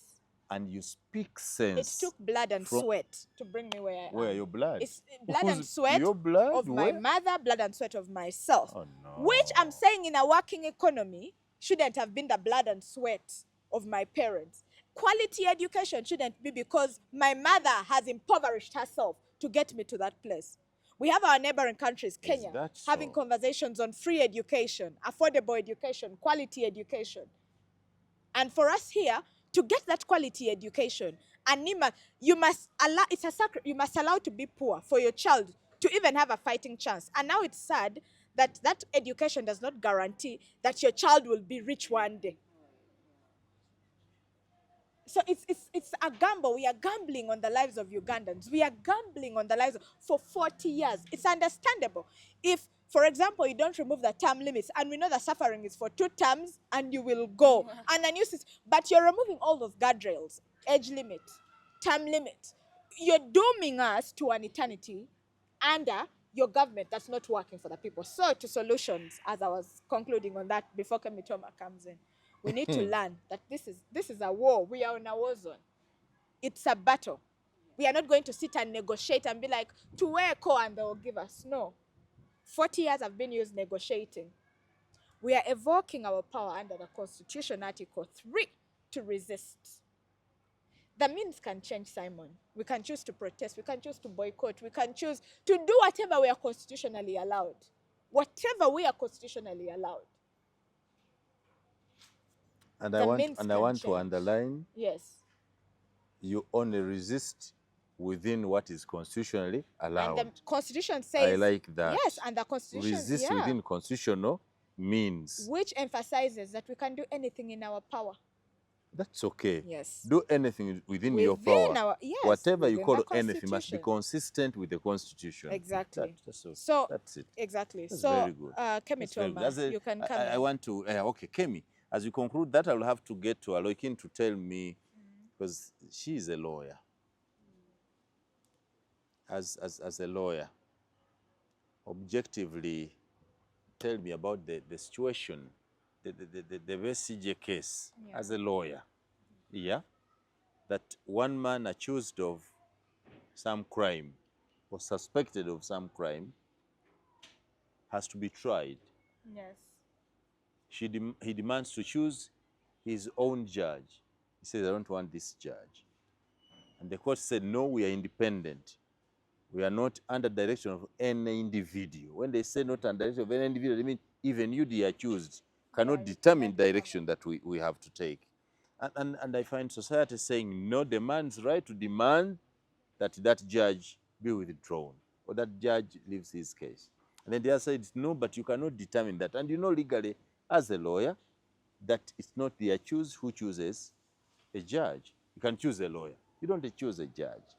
and you speak sense.
It took blood and
from-
sweat to bring me where I am.
Where your blood?
It's blood and sweat
Your blood?
of my
Where?
mother, blood and sweat of myself.
Oh, no.
Which I'm saying in a working economy shouldn't have been the blood and sweat of my parents. Quality education shouldn't be because my mother has impoverished herself to get me to that place. We have our neighboring countries, Kenya,
that
having
so?
conversations on free education, affordable education, quality education. And for us here, to get that quality education, Anima, you must allow, you must allow to be poor for your child to even have a fighting chance. And now it's sad that that education does not guarantee that your child will be rich one day. So it's a gamble. We are gambling on the lives of Ugandans. We are gambling on the lives for 40 years. It's understandable. If, for example, you don't remove the term limits, and we know the suffering is for 2 terms and you will go. And then you but you're removing all those guardrails, age limit, term limit. You're dooming us to an eternity under your government that's not working for the people. So to solutions, as I was concluding on that before Kemitoma comes in. We need to learn that this is a war. We are in a war zone. It's a battle. We are not going to sit and negotiate and be like, to where call and they will give us. No. 40 years have been used negotiating. We are evoking our power under the Constitution, Article 3, to resist. The means can change, Simon. We can choose to protest. We can choose to boycott. We can choose to do whatever we are constitutionally allowed. Whatever we are constitutionally allowed.
And I want to underline,
yes,
you only resist within what is constitutionally allowed.
And the Constitution says...
I like that.
Yes, and the Constitution...
Resist within constitutional means.
Which emphasizes that we can do anything in our power.
That's okay.
Yes.
Do anything within your power. Whatever you call anything must be consistent with the Constitution.
Exactly.
That's it.
Exactly.
That's very good.
Kemi Toma, you can come
I want to... okay, Kemi, as you conclude that, I will have to get to Aloikin to tell me, because she is a lawyer. As a lawyer, objectively, tell me about the situation, the VCJ case, as a lawyer. Yeah? That one man accused of some crime or suspected of some crime has to be tried.
Yes.
He demands to choose his own judge. He says, I don't want this judge. And the court said, no, we are independent. We are not under direction of any individual. When they say not under direction of any individual, they mean even you, the accused, cannot determine direction that we have to take. And I find society saying, no, the man's right to demand that that judge be withdrawn or that judge leaves his case. And then the other side, no, but you cannot determine that. And you know legally, as a lawyer, that it's not the accused who chooses a judge. You can choose a lawyer. You don't choose a judge,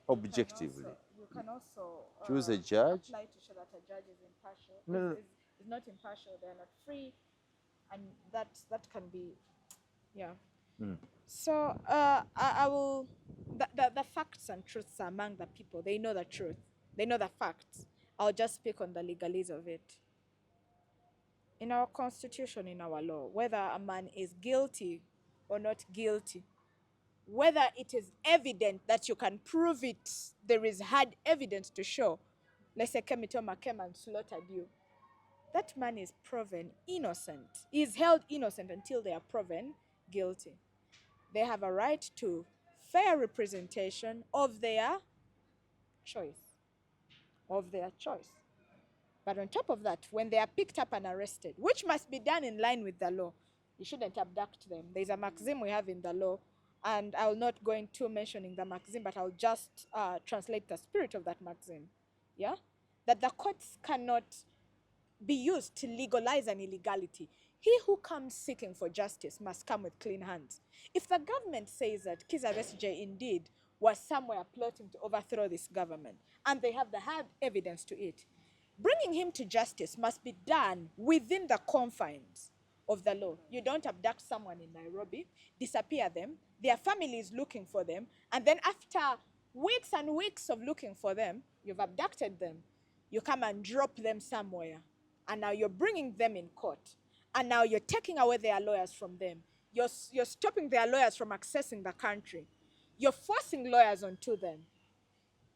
objectively.
You can also
choose a judge.
Apply to show that a judge is impartial.
No.
Is not impartial. They are not free, and that can be, yeah. So I will. The facts and truths are among the people. They know the truth. They know the facts. I'll just speak on the legalese of it. In our constitution, in our law, whether a man is guilty or not guilty, whether it is evident that you can prove it, there is hard evidence to show, let's say Kemitoma came and slaughtered you, that man is proven innocent. He is held innocent until they are proven guilty. They have a right to fair representation of their choice. But on top of that, when they are picked up and arrested, which must be done in line with the law, you shouldn't abduct them. There's a maxim we have in the law, and I'll not go into mentioning the maxim, but I'll just translate the spirit of that maxim. Yeah? That the courts cannot be used to legalize an illegality. He who comes seeking for justice must come with clean hands. If the government says that Kizza Besigye indeed was somewhere plotting to overthrow this government, and they have the hard evidence to it, bringing him to justice must be done within the confines of the law. You don't abduct someone in Nairobi, disappear them, their family is looking for them, and then after weeks and weeks of looking for them, you've abducted them, you come and drop them somewhere, and now you're bringing them in court, and now you're taking away their lawyers from them. You're stopping their lawyers from accessing the country. You're forcing lawyers onto them.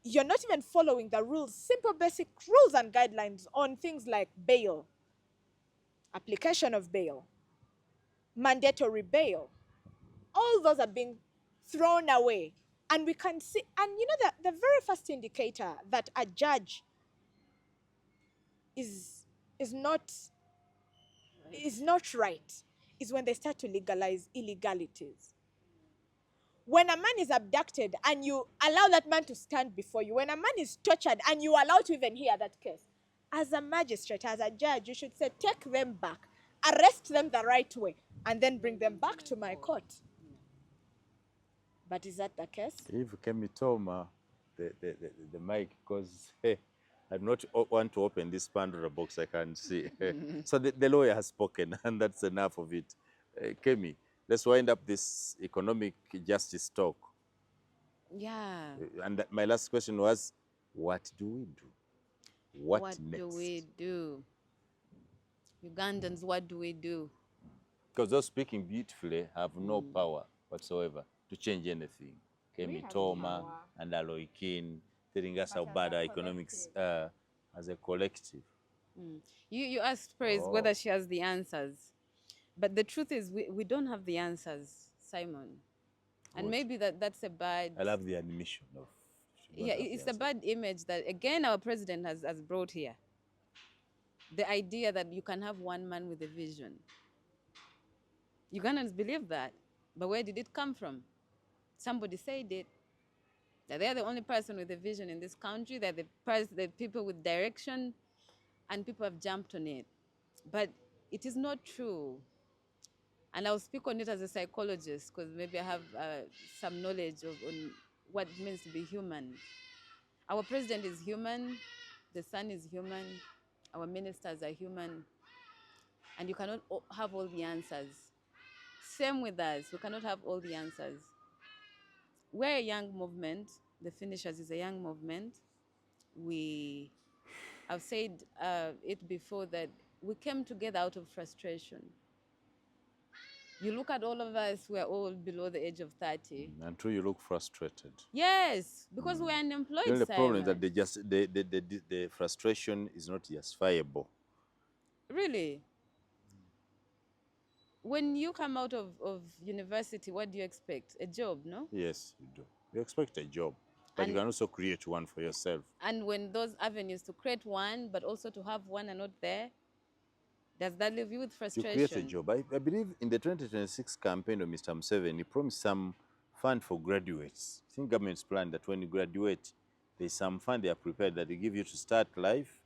You're not even following the rules, simple basic rules and guidelines on things like bail, application of bail, mandatory bail. All those are being thrown away. And we can see, and you know, the very first indicator that a judge is is not is not right is when they start to legalize illegalities. When a man is abducted and you allow that man to stand before you, when a man is tortured and you allow to even hear that case, as a magistrate, as a judge, you should say, take them back, arrest them the right way, and then bring them back to my court. But is that the case?
If Kemi Toma, the mic, because I do not want to open this Pandora box, I can see. So the lawyer has spoken, and that's enough of it. Kemi, let's wind up this economic justice talk.
Yeah.
And my last question was, what do we do? What next?
Do we do? Ugandans, what do we do?
Because those speaking beautifully have no power whatsoever to change anything. Kemi Toma and Aloy King telling us how bad our economics are as a collective.
You asked Praise whether she has the answers. But the truth is we don't have the answers, Simon. And maybe that's a bad...
I love the admission of...
Yeah, it's a bad image that, again, our president has brought here. The idea that you can have one man with a vision. Ugandans believe that. But where did it come from? Somebody said it. That they're the only person with a vision in this country. They're the people with direction. And people have jumped on it. But it is not true. And I'll speak on it as a psychologist because maybe I have some knowledge on what it means to be human. Our president is human. The son is human. Our ministers are human. And you cannot have all the answers. Same with us. We cannot have all the answers. We're a young movement. The Finishers is a young movement. I've said it before that we came together out of frustration. You look at all of us, we're all below the age of 30.
Until you look frustrated.
Yes, because we're unemployed,
The only problem is
Simon.
that the frustration is not justifiable.
Really? When you come out of university, what do you expect? A job, no?
Yes, you do. You expect a job, but you can also create one for yourself.
And when those avenues to create one, but also to have one are not there, does that leave you with frustration?
You create a job. I believe in the 2026 campaign of Mr. Museveni, he promised some fund for graduates. I think government's plan that when you graduate, there's some fund they are prepared that they give you to start life.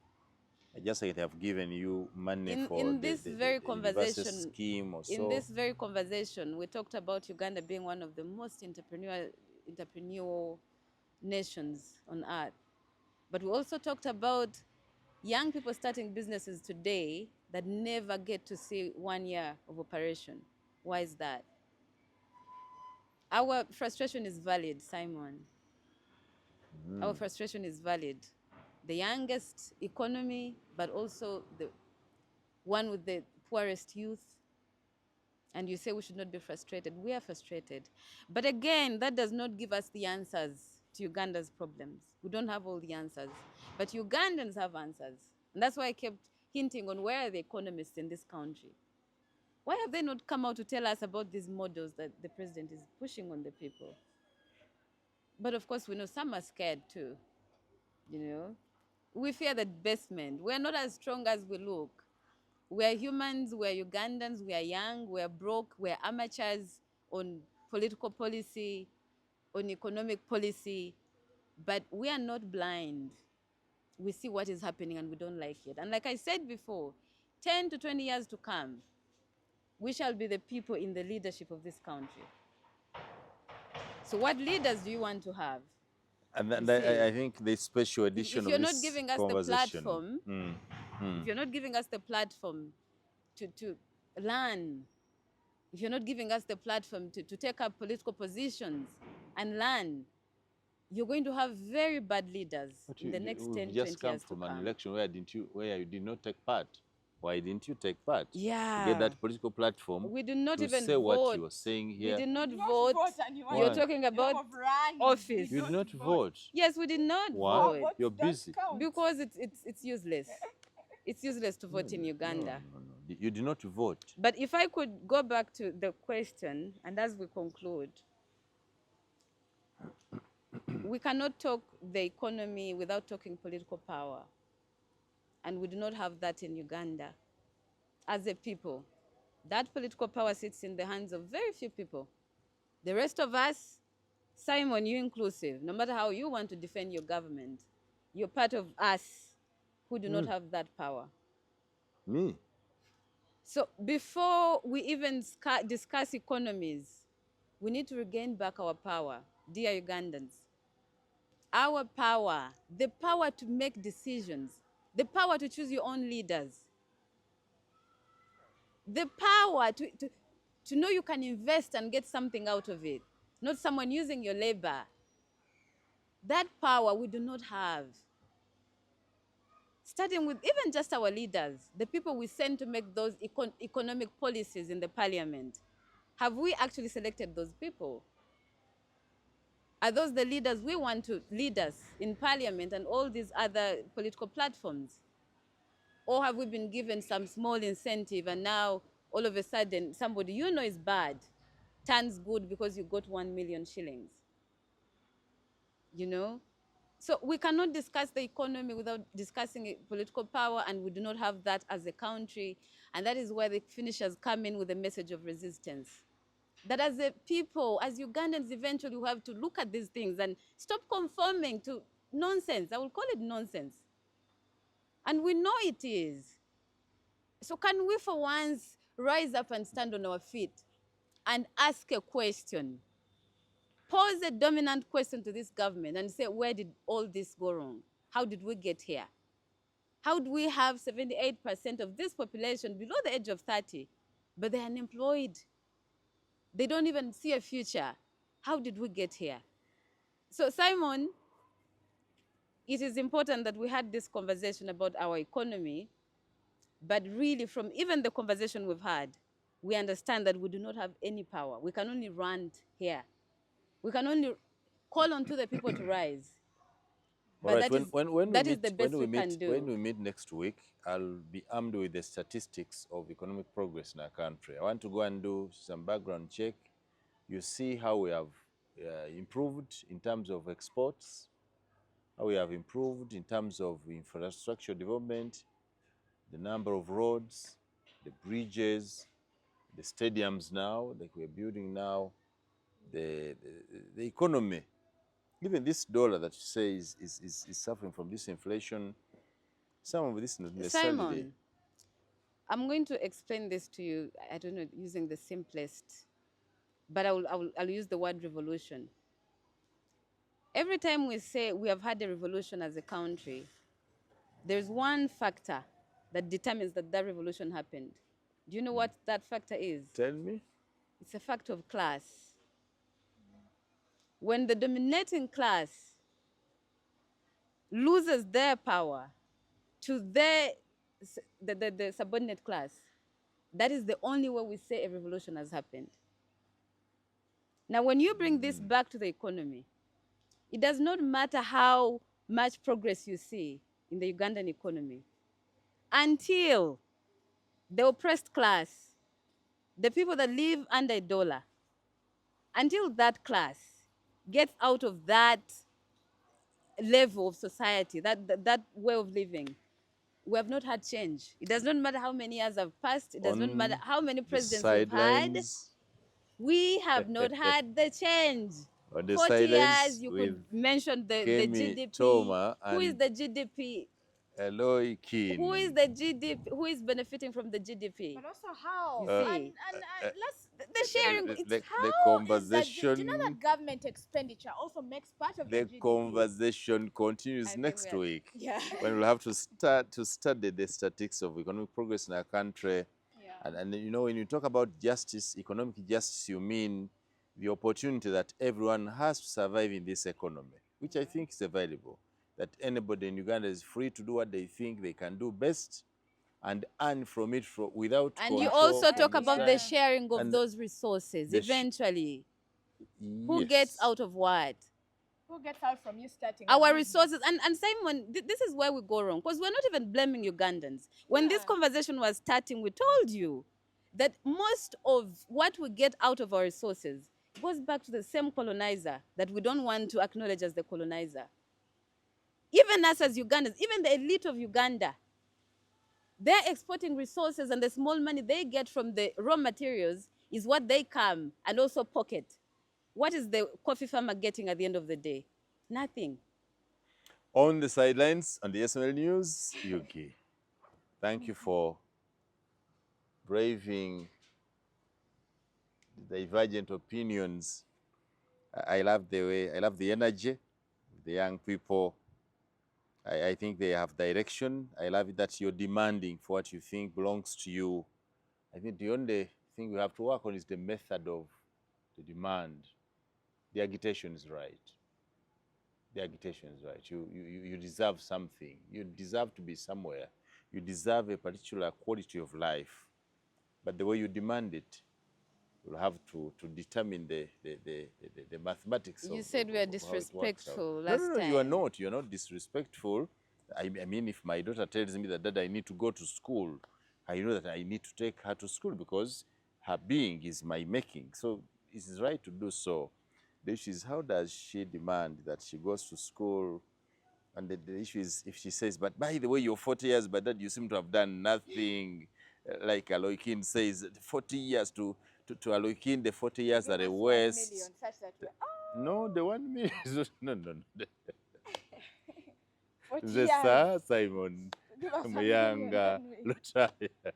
Just like they have given you money for the university scheme or so.
In this very conversation, we talked about Uganda being one of the most entrepreneurial nations on earth. But we also talked about young people starting businesses today that never get to see 1 year of operation. Why is that? Our frustration is valid, Simon. Our frustration is valid. The youngest economy, but also the one with the poorest youth. And you say we should not be frustrated. We are frustrated. But again, that does not give us the answers to Uganda's problems. We don't have all the answers. But Ugandans have answers. And that's why I kept hinting on where are the economists in this country. Why have they not come out to tell us about these models that the president is pushing on the people? But of course, we know some are scared too, you know. We fear the basement. We're not as strong as we look. We're humans, we're Ugandans, we are young, we're broke, we're amateurs on political policy, on economic policy, but we are not blind. We see what is happening and we don't like it. And like I said before, 10 to 20 years to come, we shall be the people in the leadership of this country. So what leaders do you want to have?
And I think the special edition of this conversation...
If you're not giving us the platform, if you're not giving us the platform to learn, if you're not giving us the platform to take up political positions and learn, you're going to have very bad leaders in the next 10, 20 years to come.
Just come from an election where you did not take part. Why didn't you take part?
Yeah.
To get that political platform
We did not
to
even
say
vote.
what you were saying here.
We did not
You
vote.
and you
You're
Why?
talking about office.
You did not vote.
Yes, we did not
Why?
vote.
You're busy.
Because it's useless. It's useless to vote in Uganda.
No. You did not vote.
But if I could go back to the question, and as we conclude, we cannot talk the economy without talking political power. And we do not have that in Uganda. As a people, that political power sits in the hands of very few people. The rest of us, Simon, you inclusive, no matter how you want to defend your government, you're part of us who do not have that power.
Me?
So before we even discuss economies, we need to regain back our power, dear Ugandans. Our power, the power to make decisions, the power to choose your own leaders, the power to know you can invest and get something out of it, not someone using your labor. That power we do not have. Starting with even just our leaders, the people we send to make those economic policies in the parliament. Have we actually selected those people? Are those the leaders we want to lead us in parliament and all these other political platforms? Or have we been given some small incentive and now all of a sudden somebody you know is bad turns good because you got 1 million shillings? You know? So we cannot discuss the economy without discussing political power, and we do not have that as a country. And that is where the finishers come in with a message of resistance. That as a people, as Ugandans, eventually we have to look at these things and stop conforming to nonsense. I will call it nonsense. And we know it is. So can we for once rise up and stand on our feet and ask a question? Pose a dominant question to this government and say, where did all this go wrong? How did we get here? How do we have 78% of this population below the age of 30, but they're unemployed? They don't even see a future. How did we get here? So Simon, it is important that we had this conversation about our economy, but really from even the conversation we've had, we understand that we do not have any power. We can only rant here. We can only call on to the people to rise.
All right,
that is the best we can do.
When we meet next week, I'll be armed with the statistics of economic progress in our country. I want to go and do some background check. You see how we have improved in terms of exports, how we have improved in terms of infrastructure development, the number of roads, the bridges, the stadiums now, like we're building now, the economy. Even this dollar that you say is suffering from this inflation, some of this not necessarily.
Simon, I'm going to explain this to you, I don't know, using the simplest, but I'll use the word revolution. Every time we say we have had a revolution as a country, there's one factor that determines that that revolution happened. Do you know what that factor is?
Tell me.
It's a factor of class. When the dominating class loses their power to the subordinate class, that is the only way we say a revolution has happened. Now, when you bring this back to the economy, it does not matter how much progress you see in the Ugandan economy until the oppressed class, the people that live under a dollar, until that class gets out of that level of society, that way of living, we have not had change. It does not matter how many years have passed. It does not matter how many presidents we've had. We have not had the change.
On the
40 years,
sidelines
you could mention the
Kemi
GDP.
Toma
Who is
and
the GDP?
Eloy Keane.
Who is the GDP? Who is benefiting from the GDP?
But also how?
You see?
And
The sharing, it's
the
how?
conversation,
do you know that government expenditure also makes part of the
the
GDP?
conversation continues
I think
next week.
Yeah.
When we'll have to study the statistics of economic progress in our country.
Yeah.
And you know, when you talk about justice, economic justice, you mean the opportunity that everyone has to survive in this economy, which I think is available. That anybody in Uganda is free to do what they think they can do best, and earn from it without
And
control.
you also talk
from
about the
Yeah.
sharing of
And
those resources eventually. Who gets
yes.
out of what?
Who gets out from you starting a
Our
business?
resources. And Simon, this is where we go wrong, because we're not even blaming Ugandans. When this
Yeah.
conversation was starting, we told you that most of what we get out of our resources goes back to the same colonizer that we don't want to acknowledge as the colonizer. Even us as Ugandans, even the elite of Uganda, they're exporting resources, and the small money they get from the raw materials is what they come and also pocket. What is the coffee farmer getting at the end of the day? Nothing.
On the sidelines on the SML News, Yuki, thank you for braving the divergent opinions. I love the way, I love the energy, the young people. I think they have direction. I love it that you're demanding for what you think belongs to you. I think the only thing we have to work on is the method of the demand. The agitation is right. The agitation is right. You deserve something. You deserve to be somewhere. You deserve a particular quality of life. But the way you demand it, you'll have to determine the mathematics
You
of
said we are
how it works out.
disrespectful
No,
last
no, no,
time.
you are not. You are not disrespectful. I mean, if my daughter tells me that, Dad, I need to go to school, I know that I need to take her to school because her being is my making. So it is right to do so. The issue is, how does she demand that she goes to school? And the issue is, if she says, but by the way, you're 40 years, but Dad, you seem to have done nothing. Like Aloikin says, 40 years to Aloikin, the 40 years
Give
are a
us 1
waste.
million such that we're,
No, the 1 million is no, no, no.
40
The
years.
Sir Simon
Give us 1 million,
Muyanga
then we.
Lotaya.